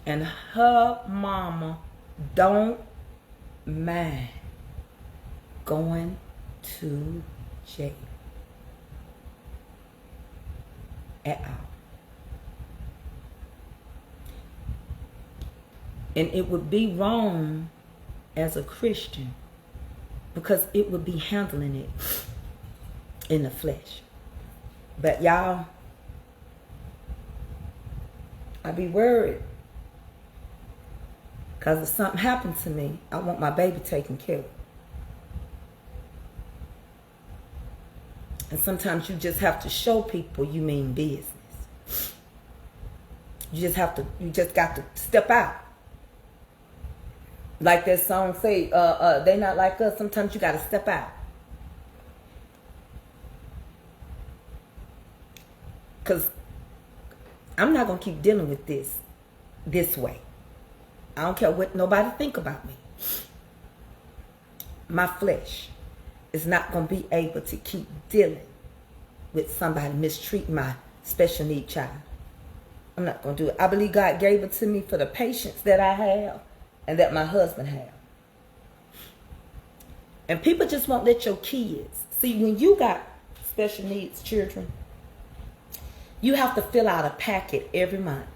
And her mama don't mind going to jail at all. And it would be wrong as a Christian because it would be handling it in the flesh. But y'all, I be worried. Because if something happened to me, I want my baby taken care of. And sometimes you just have to show people you mean business. You just got to step out. Like that song say, they not like us. Sometimes you got to step out. Because I'm not going to keep dealing with this way. I don't care what nobody think about me. My flesh is not going to be able to keep dealing with somebody mistreating my special need child. I'm not going to do it. I believe God gave it to me for the patience that I have and that my husband have. And people just won't let your kids. See, when you got special needs children, you have to fill out a packet every month.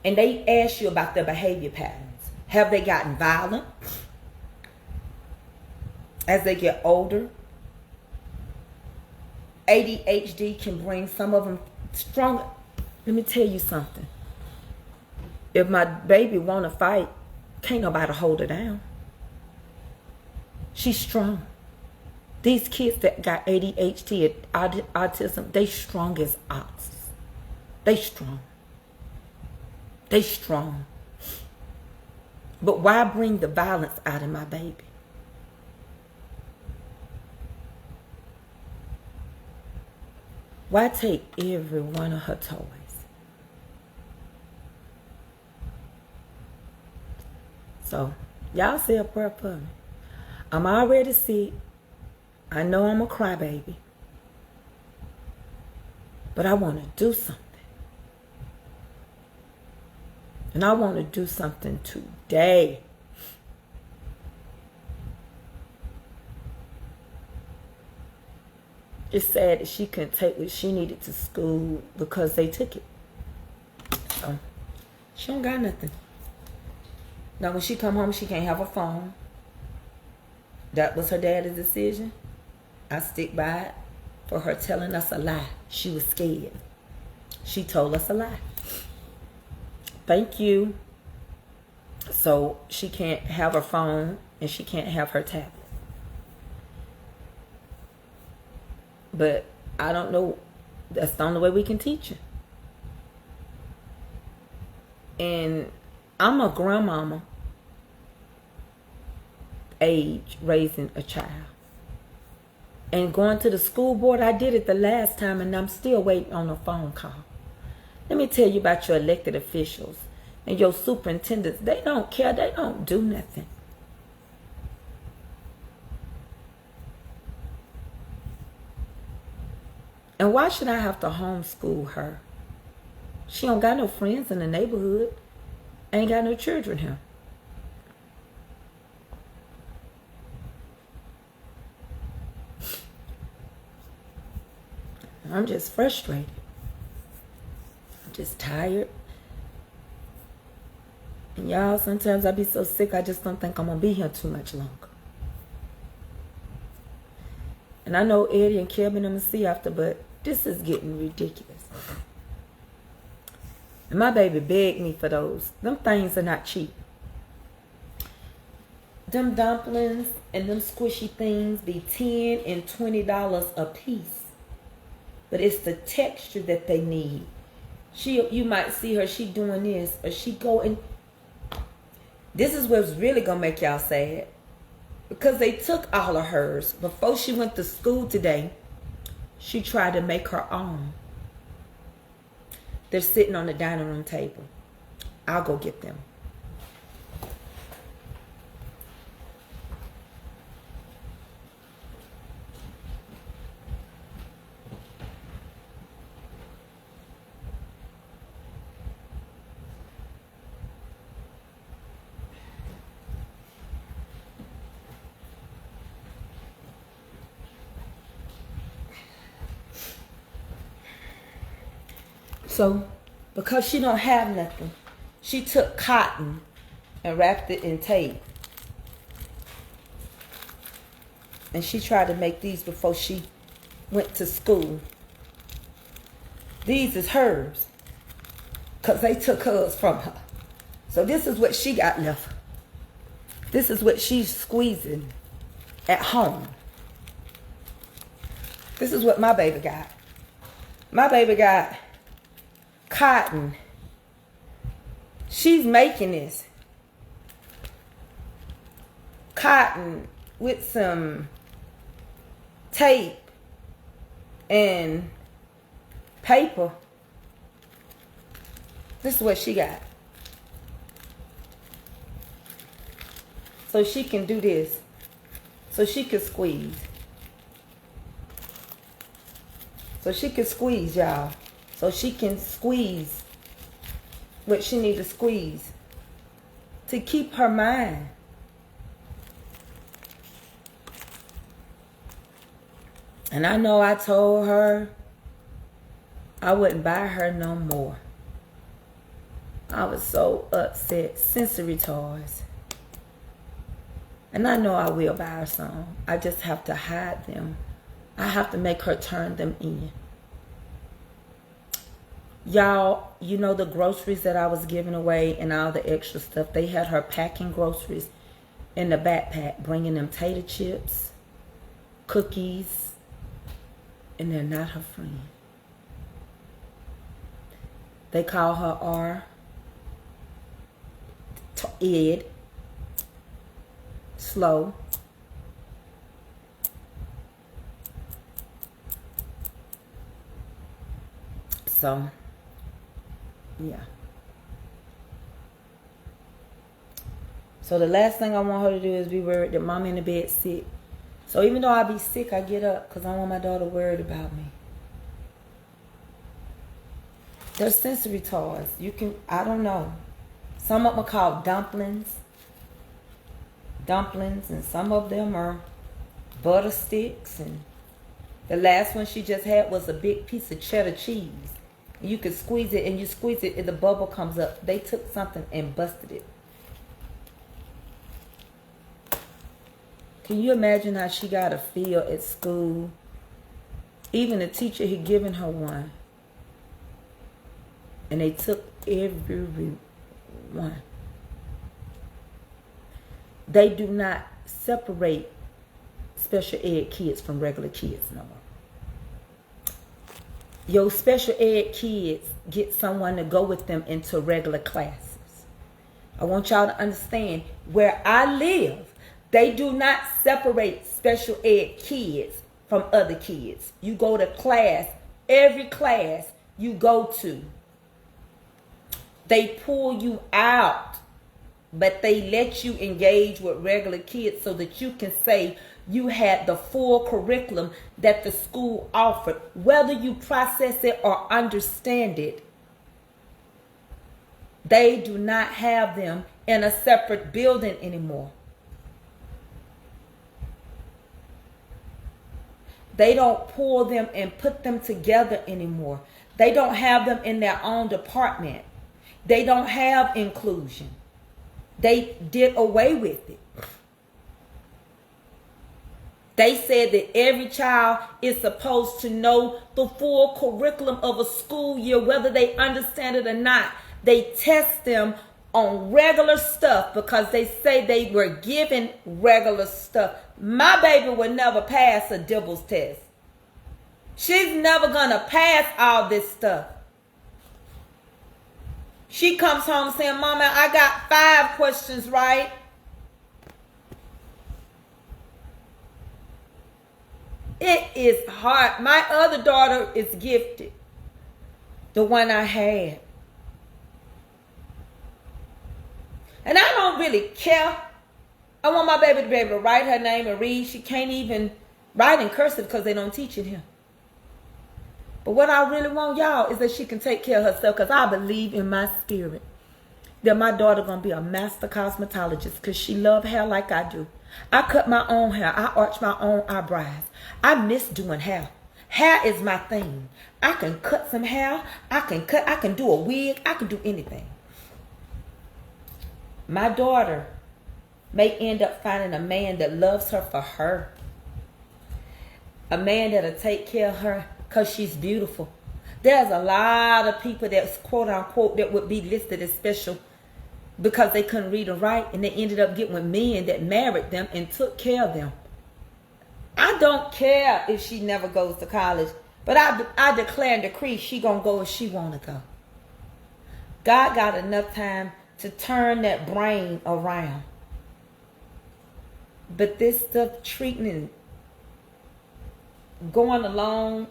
And they ask you about their behavior patterns. Have they gotten violent as they get older? ADHD can bring some of them stronger. Let me tell you something. If my baby want to fight, can't nobody hold her down. She's strong. These kids that got ADHD and autism, they strong as ox. They strong. They strong. But why bring the violence out of my baby? Why take every one of her toys? So, y'all say a prayer for me. I'm already sick. I know I'm a crybaby. But I want to do something. And I want to do something today. It's sad that she couldn't take what she needed to school because they took it. So, she don't got nothing. Now, when she come home, she can't have her phone. That was her daddy's decision. I stick by it for her telling us a lie. She was scared. She told us a lie. Thank you. So she can't have her phone and she can't have her tablet. But I don't know. That's the only way we can teach her. And I'm a grandmama age raising a child. And going to the school board, I did it the last time and I'm still waiting on a phone call. Let me tell you about your elected officials and your superintendents. They don't care. They don't do nothing. And why should I have to homeschool her? She don't got no friends in the neighborhood. Ain't got no children here. I'm just frustrated. I'm just tired. And y'all, sometimes I be so sick, I just don't think I'm going to be here too much longer. And I know Eddie and Kevin I'm going to see after, but this is getting ridiculous. And my baby begged me for those. Them things are not cheap. Them dumplings and them squishy things be $10 and $20 a piece. But it's the texture that they need. You might see her, she doing this, or she going. This is what's really gonna make y'all sad. Because they took all of hers. Before she went to school today, she tried to make her own. They're sitting on the dining room table. I'll go get them. So, because she don't have nothing, she took cotton and wrapped it in tape. And she tried to make these before she went to school. These is hers, because they took hers from her. So this is what she got left. This is what she's squeezing at home. This is what my baby got. My baby got cotton. She's making this cotton with some tape and paper. This is what she got. So she can do this. So she can squeeze. So she can squeeze, y'all. So she can squeeze what she needs to squeeze to keep her mind. And I know I told her I wouldn't buy her no more. I was so upset. Sensory toys. And I know I will buy her some. I just have to hide them. I have to make her turn them in. Y'all, you know the groceries that I was giving away and all the extra stuff. They had her packing groceries in the backpack, bringing them tater chips, cookies, and they're not her friend. They call her R, Ed, slow. So, yeah. So the last thing I want her to do is be worried that mommy in the bed sick. So even though I be sick, I get up because I want my daughter worried about me. They're sensory toys. You can, I don't know. Some of them are called dumplings. Dumplings, and some of them are butter sticks. And the last one she just had was a big piece of cheddar cheese. You can squeeze it, and you squeeze it, and the bubble comes up. They took something and busted it. Can you imagine how she got to feel at school? Even the teacher had given her one. And they took every one. They do not separate special ed kids from regular kids no more. Your special ed kids get someone to go with them into regular class. I want y'all to understand, where I live, they do not separate special ed kids from other kids. You go to class, every class you go to, they pull you out, but they let you engage with regular kids so that you can say you had the full curriculum that the school offered, whether you process it or understand it. They do not have them in a separate building anymore. They don't pull them and put them together anymore. They don't have them in their own department. They don't have inclusion. They did away with it. They said that every child is supposed to know the full curriculum of a school year, whether they understand it or not. They test them on regular stuff because they say they were given regular stuff. My baby would never pass a Dibbles test. She's never going to pass all this stuff. She comes home saying, Mama, I got 5 questions right. It is hard. My other daughter is gifted. The one I had. And I don't really care. I want my baby to be able to write her name and read. She can't even write in cursive because they don't teach it here. But what I really want, y'all, is that she can take care of herself, because I believe in my spirit that my daughter going to be a master cosmetologist because she love hair like I do. I cut my own hair. I arch my own eyebrows. I miss doing hair. Hair is my thing. I can cut some hair. I can do a wig. I can do anything. My daughter may end up finding a man that loves her for her. A man that'll take care of her because she's beautiful. There's a lot of people that's quote unquote that would be listed as special because they couldn't read or write, and they ended up getting with men that married them and took care of them. I don't care if she never goes to college, but I declare and decree she gonna go if she wanna go. God got enough time to turn that brain around. But this stuff, treatment, going along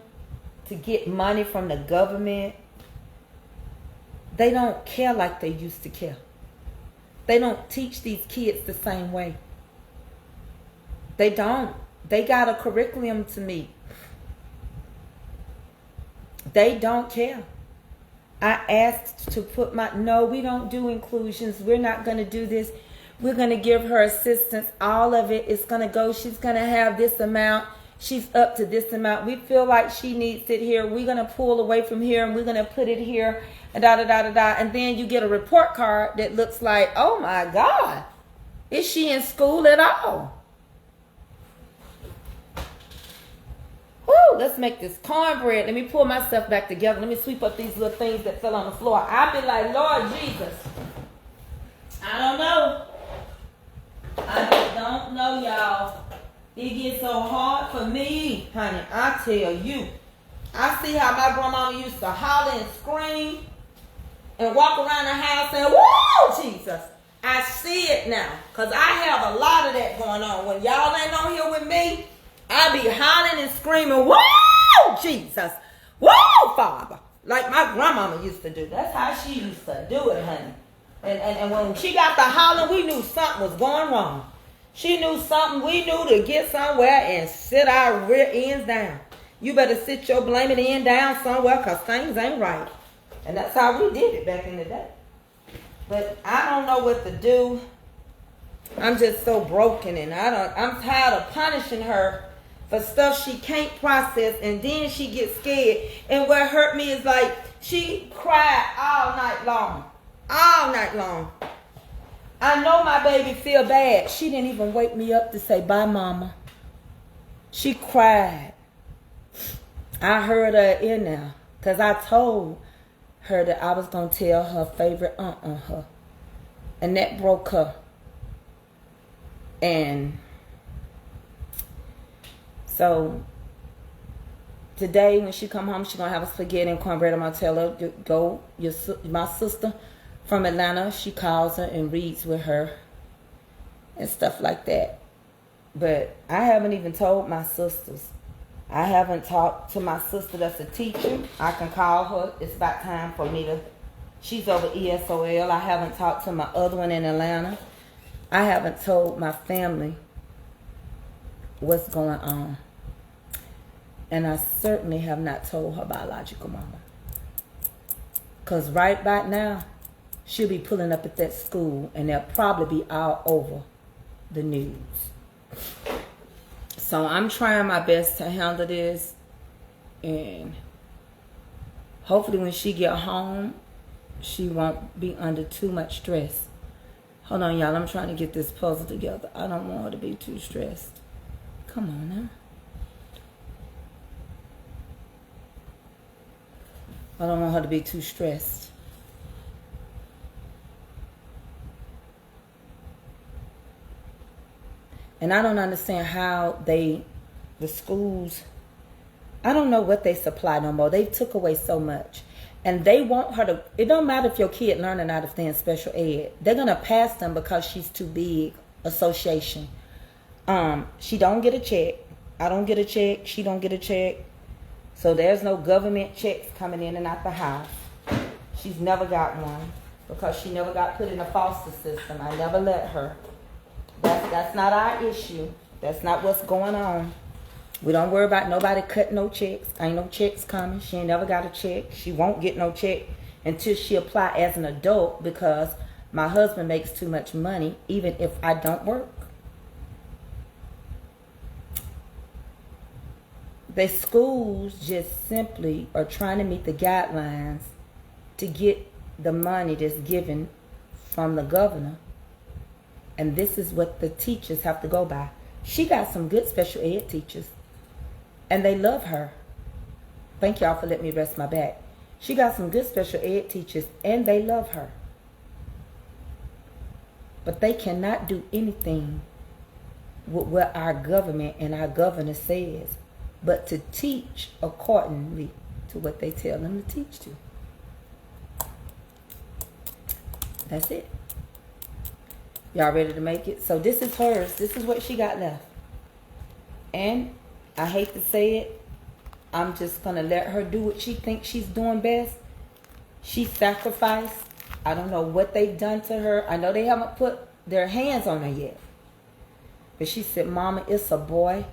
to get money from the government, they don't care like they used to care. They don't teach these kids the same way. They don't. They got a curriculum to meet. They don't care. I asked to put no, we don't do inclusions. We're not going to do this. We're going to give her assistance. All of it is going to go. She's going to have this amount. She's up to this amount. We feel like she needs it here. We're going to pull away from here and we're going to put it here. And da-da-da-da-da. And then you get a report card that looks like, oh my God, is she in school at all? Woo, let's make this cornbread. Let me pull myself back together. Let me sweep up these little things that fell on the floor. I'll be like, Lord Jesus, I don't know. I just don't know, y'all. It gets so hard for me, honey. I tell you. I see how my grandmama used to holler and scream and walk around the house saying, woo, Jesus. I see it now. Because I have a lot of that going on. When y'all ain't on here with me, I be hollering and screaming, woo, Jesus. Woo, Father. Like my grandmama used to do. That's how she used to do it, honey. And when she got the hollering, we knew something was going wrong. She knew something. We knew to get somewhere and sit our rear ends down. You better sit your blaming end down somewhere because things ain't right. And that's how we did it back in the day. But I don't know what to do. I'm just so broken, and I'm tired of punishing her for stuff she can't process, and then she gets scared. And what hurt me is like she cried all night long. All night long. I know my baby feel bad. She didn't even wake me up to say bye, Mama. She cried. I heard her in there because I told her that I was going to tell her favorite aunt on her. And that broke her. And so today when she come home, she's going to have a spaghetti and cornbread. I'm going to tell her, go, my sister, from Atlanta. She calls her and reads with her and stuff like that. But I haven't even told my sisters. I haven't talked to my sister that's a teacher. I can call her. It's about time for me to. She's over ESOL. I haven't talked to my other one in Atlanta. I haven't told my family what's going on. And I certainly have not told her biological mama. Because right about now, she'll be pulling up at that school and they'll probably be all over the news. So I'm trying my best to handle this. And hopefully when she get home, she won't be under too much stress. Hold on, y'all. I'm trying to get this puzzle together. I don't want her to be too stressed. Come on now. I don't want her to be too stressed. And I don't understand how the schools, I don't know what they supply no more. They took away so much. And they want her to, it don't matter if your kid learning out of things special ed. They're going to pass them because she's too big, association. She don't get a check. I don't get a check. She don't get a check. So there's no government checks coming in and out the house. She's never got one because she never got put in a foster system. I never let her. That's not our issue. That's not what's going on. We don't worry about nobody cutting no checks. Ain't no checks coming. She ain't never got a check. She won't get no check until she apply as an adult because my husband makes too much money even if I don't work. The schools just simply are trying to meet the guidelines to get the money that's given from the governor. And this is what the teachers have to go by. She got some good special ed teachers. And they love her. Thank y'all for letting me rest my back. She got some good special ed teachers and they love her. But they cannot do anything with what our government and our governor says, but to teach accordingly to what they tell them to teach to. That's it. Y'all ready to make it? So this is hers. This is what she got left. And I hate to say it, I'm just going to let her do what she thinks she's doing best. She sacrificed. I don't know what they've done to her. I know they haven't put their hands on her yet. But she said, Mama, it's a boy.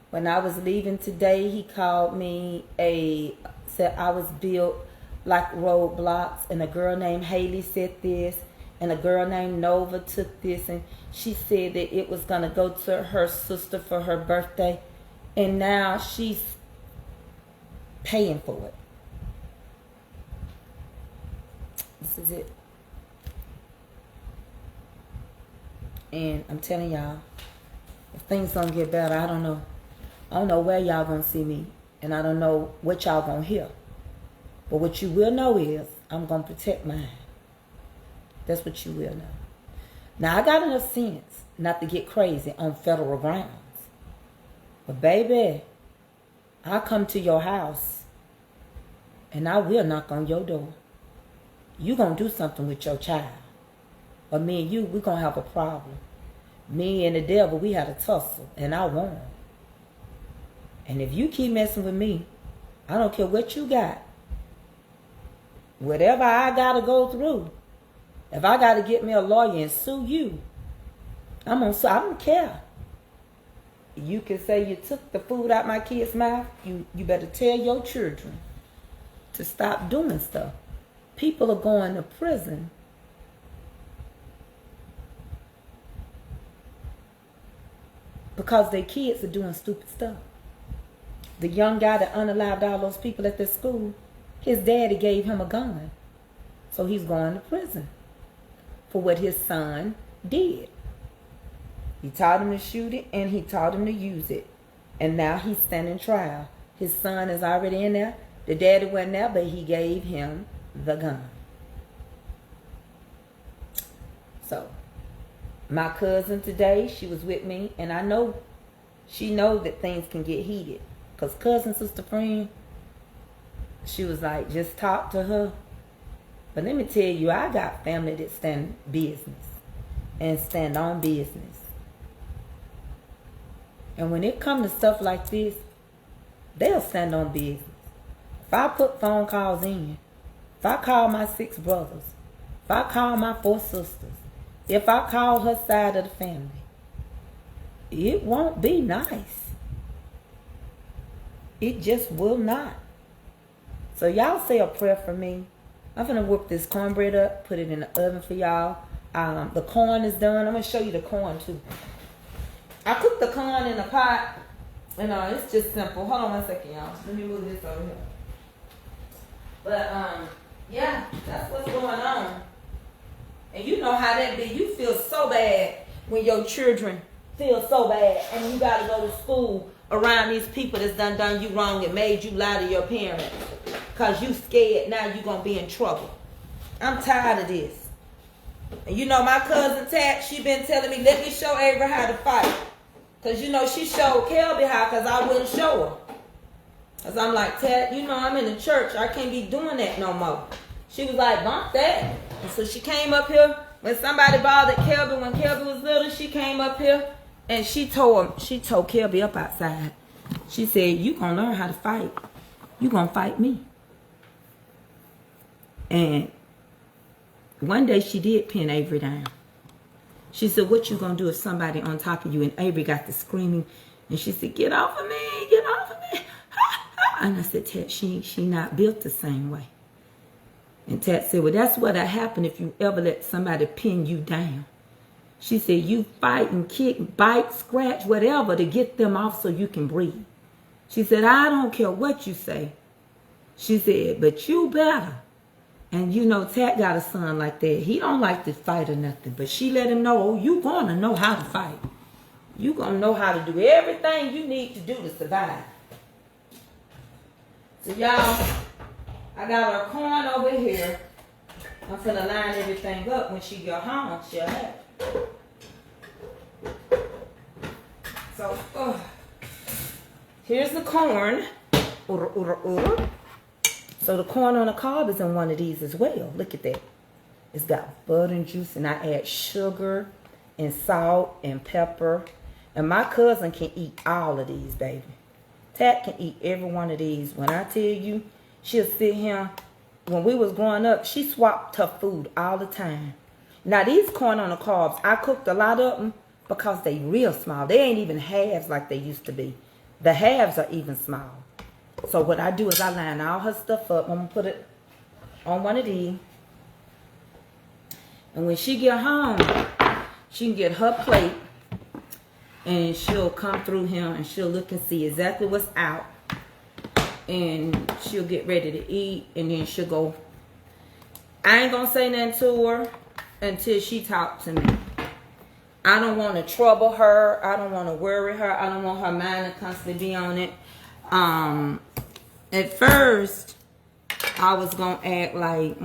When I was leaving today, he called me, said I was built like roadblocks. And a girl named Haley said this. And a girl named Nova took this. And she said that it was going to go to her sister for her birthday. And now she's paying for it. This is it. And I'm telling y'all, if things don't get better, I don't know. I don't know where y'all gonna see me. And I don't know what y'all gonna hear. But what you will know is I'm gonna protect mine. That's what you will know. Now, I got enough sense not to get crazy on federal grounds. But baby, I'll come to your house and I will knock on your door. You gonna do something with your child. Or me and you, we gonna have a problem. Me and the devil, we had a tussle and I won. And if you keep messing with me, I don't care what you got. Whatever I gotta go through, if I gotta get me a lawyer and sue you, I don't care. You can say you took the food out my kid's mouth. You better tell your children to stop doing stuff. People are going to prison because their kids are doing stupid stuff. The young guy that unalived all those people at this school, his daddy gave him a gun. So he's going to prison for what his son did. He taught him to shoot it and he taught him to use it. And now he's standing trial. His son is already in there. The daddy wasn't there, but he gave him the gun. So, my cousin today, she was with me, and I know she knows that things can get heated. Because cousin, sister, friend, she was like, just talk to her. But let me tell you, I got family that stand business and stand on business. And when it comes to stuff like this, they'll stand on business. If I put phone calls in, if I call my 6 brothers, if I call my 4 sisters, if I call her side of the family, it won't be nice. It just will not. So y'all say a prayer for me. I'm going to whip this cornbread up, put it in the oven for y'all. The corn is done. I'm going to show you the corn too. I cooked the corn in a pot. And it's just simple. Hold on one second, y'all. Let me move this over here. But, yeah, that's what's going on. And you know how that be. You feel so bad when your children feel so bad. And you got to go to school around these people that's done you wrong and made you lie to your parents. Because you scared now you're going to be in trouble. I'm tired of this. And you know my cousin Tat, she been telling me, let me show Avery how to fight. Because you know she showed Kelby how because I wouldn't show her. Because I'm like, Tat, you know I'm in the church. I can't be doing that no more. She was like, bump that. And so she came up here. When somebody bothered Kelby when Kelby was little, she came up here and she told Kelby up outside. She said, you going to learn how to fight. You going to fight me. And one day she did pin Avery down. She said, what you going to do if somebody on top of you? And Avery got the screaming. And she said, get off of me. Get off of me. And I said, Tat, she not built the same way. And Tat said, well, that's what'll happen if you ever let somebody pin you down. She said, you fight and kick, bite, scratch, whatever to get them off so you can breathe. She said, I don't care what you say. She said, but you better. And you know, Tat got a son like that. He don't like to fight or nothing. But she let him know, oh, you going to know how to fight. You going to know how to do everything you need to do to survive. So y'all, I got our corn over here. I'm finna line everything up. When she get home, she'll have it. So, here's the corn. So the corn on the cob is in one of these as well. Look at that. It's got butter and juice, and I add sugar and salt and pepper. And my cousin can eat all of these, baby. Tat can eat every one of these. When I tell you, she'll sit here. When we was growing up, she swapped her food all the time. Now, these corn on the cobs, I cooked a lot of them because they real small. They ain't even halves like they used to be. The halves are even small. So what I do is I line all her stuff up. I'm going to put it on one of these. And when she get home, she can get her plate. And she'll come through here and she'll look and see exactly what's out. And she'll get ready to eat. And then she'll go. I ain't going to say nothing to her until she talks to me. I don't want to trouble her. I don't want to worry her. I don't want her mind to constantly be on it. At first, I was going to act like,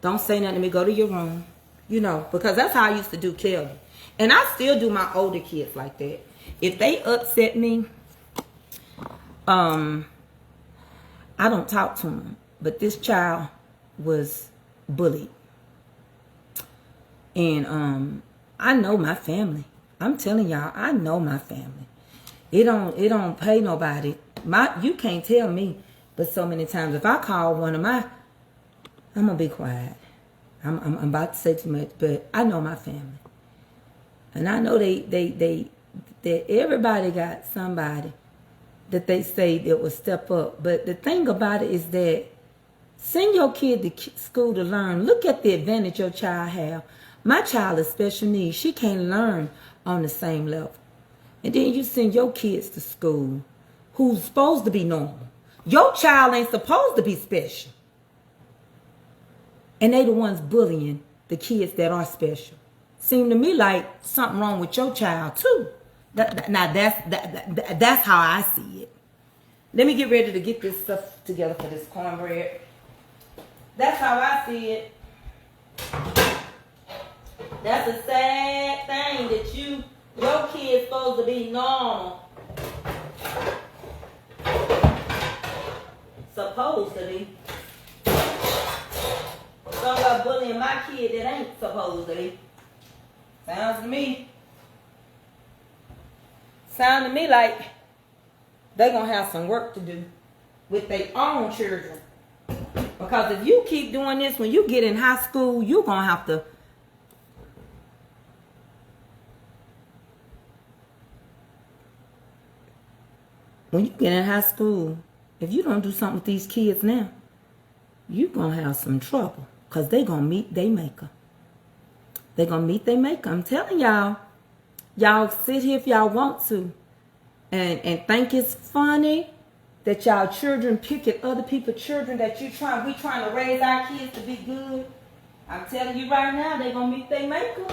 don't say nothing to me. Go to your room. You know, because that's how I used to do Kelly. And I still do my older kids like that. If they upset me, I don't talk to them. But this child was bullied. And I know my family. I'm telling y'all, I know my family. It don't pay nobody. You can't tell me, but so many times if I call one of my, I'm gonna be quiet. I'm about to say too much, but I know my family, and I know that everybody got somebody that they say that will step up. But the thing about it is that send your kid to school to learn. Look at the advantage your child have. My child is special needs. She can't learn on the same level. And then you send your kids to school who's supposed to be normal. Your child ain't supposed to be special. And they the ones bullying the kids that are special. Seem to me like something wrong with your child too. Now that's how I see it. Let me get ready to get this stuff together for this cornbread. That's how I see it. That's a sad thing that your kid's supposed to be normal. Supposed to be. somewhere bullying my kid that ain't supposedly. Sounds to me. Sound to me like they gonna have some work to do with their own children. Because if you keep doing this when you get in high school, you're gonna have to. When you get in high school, if you don't do something with these kids now, you're gonna have some trouble. Because they gonna meet their maker. They gonna meet their maker. I'm telling y'all. Y'all sit here if y'all want to. And think it's funny that y'all children pick at other people's children that we trying to raise our kids to be good. I'm telling you right now, they gonna meet their maker.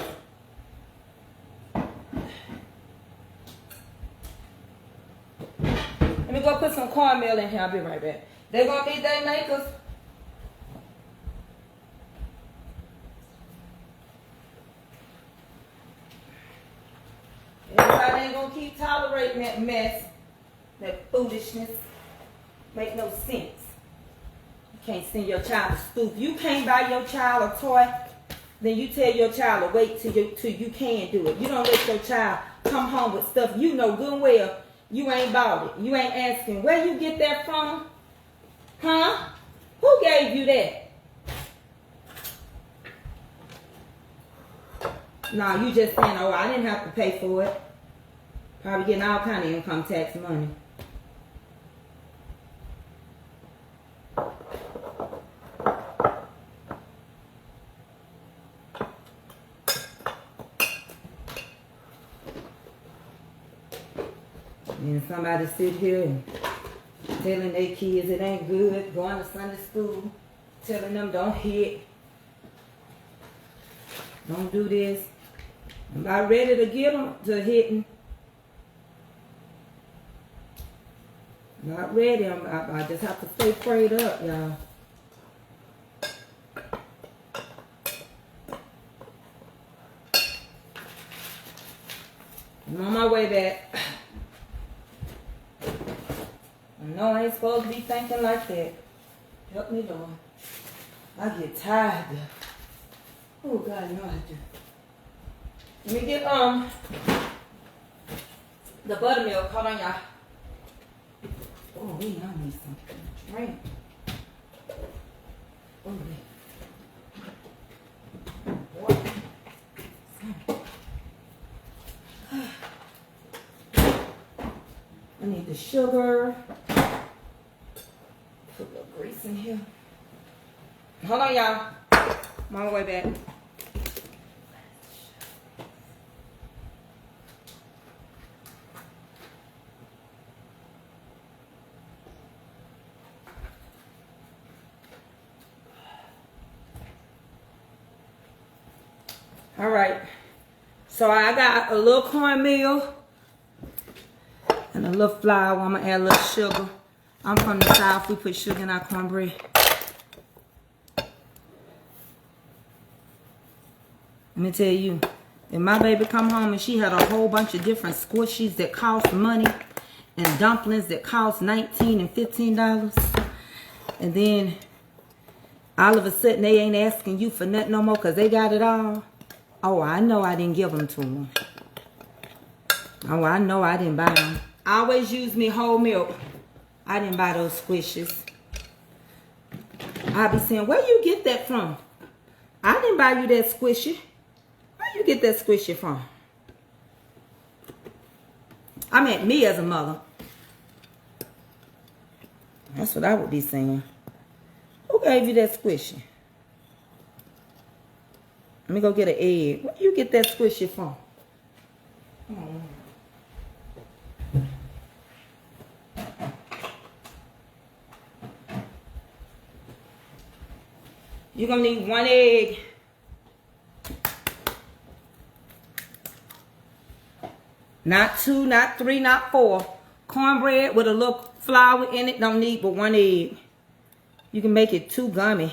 Let me go put some cornmeal in here. I'll be right back. They gonna meet their makers. Everybody ain't gonna keep tolerating that mess, that foolishness. Make no sense. You can't send your child to school. If you can't buy your child a toy, then you tell your child to wait till you can do it. You don't let your child come home with stuff you know good and well you ain't bought it. You ain't asking where you get that from. Huh? Who gave you that? No, you just saying, oh, I didn't have to pay for it. Probably getting all kind of income tax money. And somebody sit here and telling their kids it ain't good, going to Sunday school, telling them don't hit, don't do this. I'm about ready to get them to hitting. Not ready. I just have to stay prayed up, y'all. I'm on my way back. I know I ain't supposed to be thinking like that. Help me, Lord. I get tired. Oh, God, you know I do. Let me get the buttermilk. Hold on, y'all. Oh, I need some drink. Oh, water. I need the sugar. Put a little grease in here. Hold on, y'all. I'm on my way back. All right, so I got a little cornmeal and a little flour. I'm gonna add a little sugar. I'm from the South. We put sugar in our cornbread. Let me tell you, if my baby come home and she had a whole bunch of different squishies that cost money and dumplings that cost $19 and $15, and then all of a sudden they ain't asking you for nothing no more because they got it all. Oh, I know I didn't give them to them. Oh, I know I didn't buy them. I always use me whole milk. I didn't buy those squishes. I be saying, where you get that from? I didn't buy you that squishy. Where you get that squishy from? I meant me as a mother. That's what I would be saying. Who gave you that squishy? Let me go get an egg. Where you get that squishy from? Come on. You're going to need 1 egg. Not 2, not 3, not 4. Cornbread with a little flour in it. Don't need but 1 egg. You can make it too gummy.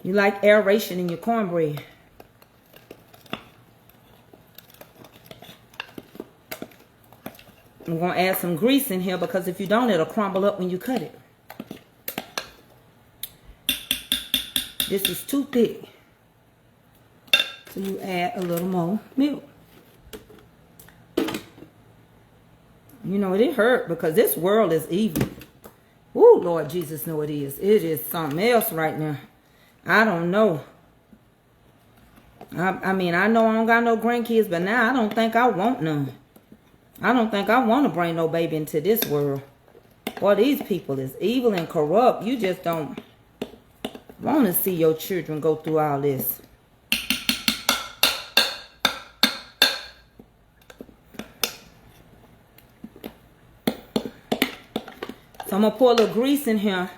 You like aeration in your cornbread. I'm going to add some grease in here because if you don't, it'll crumble up when you cut it. This is too thick. So you add a little more milk. You know, it hurt because this world is evil. Ooh, Lord Jesus, no it is. It is something else right now. I don't know. I mean, I know I don't got no grandkids, but now I don't think I want none. I don't think I want to bring no baby into this world. Boy, these people is evil and corrupt. You just don't want to see your children go through all this. So I'm going to pour a little grease in here.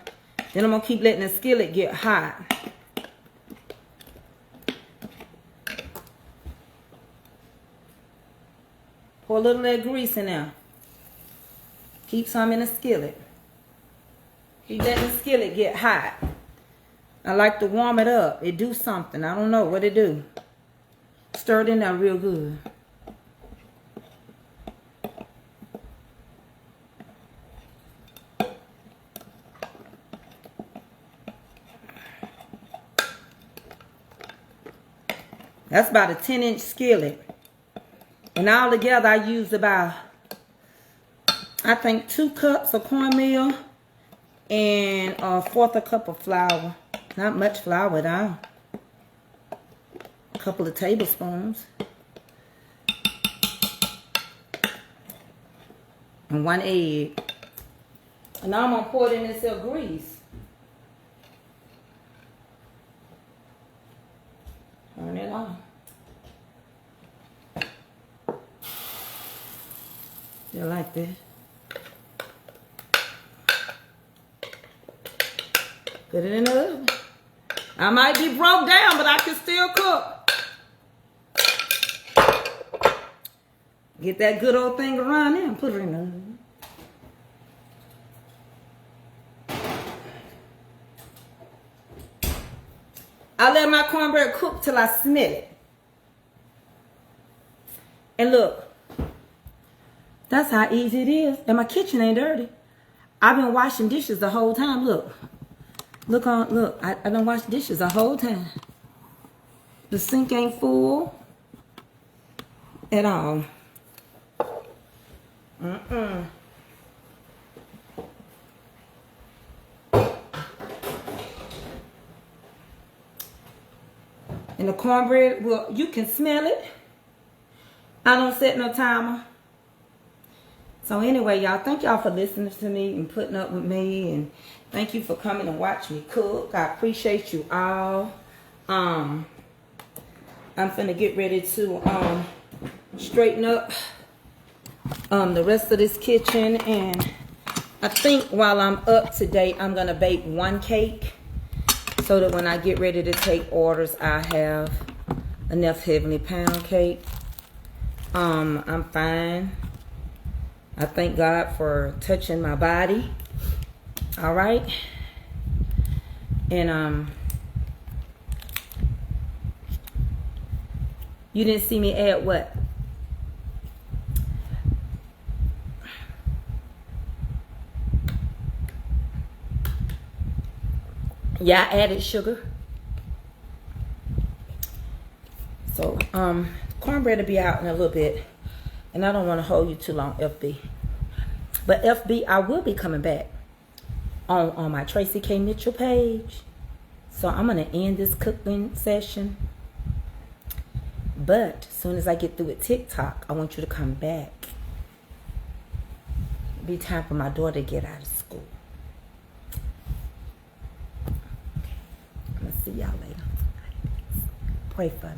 Then I'm going to keep letting the skillet get hot. Pour a little of that grease in there. Keep some in the skillet. Keep letting the skillet get hot. I like to warm it up. It do something. I don't know what it do. Stir it in there real good. That's about a 10-inch skillet. And all together I use about, I think, 2 cups of cornmeal and 1/4 cup of flour. Not much flour at all. A couple of tablespoons. And 1 egg. And now I'm going to pour it in this little grease. Turn it on. You like this? Put it in the oven. I might be broke down, but I can still cook. Get that good old thing around there and put it in the oven. I let my cornbread cook till I smell it. And look, that's how easy it is. And my kitchen ain't dirty. I've been washing dishes the whole time. Look. Look. I've been washing dishes the whole time. The sink ain't full at all. And the cornbread, well, you can smell it. I don't set no timer. So anyway, y'all, thank y'all for listening to me and putting up with me. And thank you for coming and watch me cook. I appreciate you all. I'm finna get ready to straighten up the rest of this kitchen. And I think while I'm up today, I'm going to bake 1 cake. So that when I get ready to take orders, I have enough heavenly pound cake. I'm fine. I thank God for touching my body. All right. And you didn't see me add what? Yeah, I added sugar. So, cornbread will be out in a little bit. And I don't want to hold you too long, FB. But FB, I will be coming back on my Tracy K. Mitchell page. So I'm going to end this cooking session. But as soon as I get through with TikTok, I want you to come back. It'll be time for my daughter to get out of school. Okay. I'm going to see y'all later. Pray for me.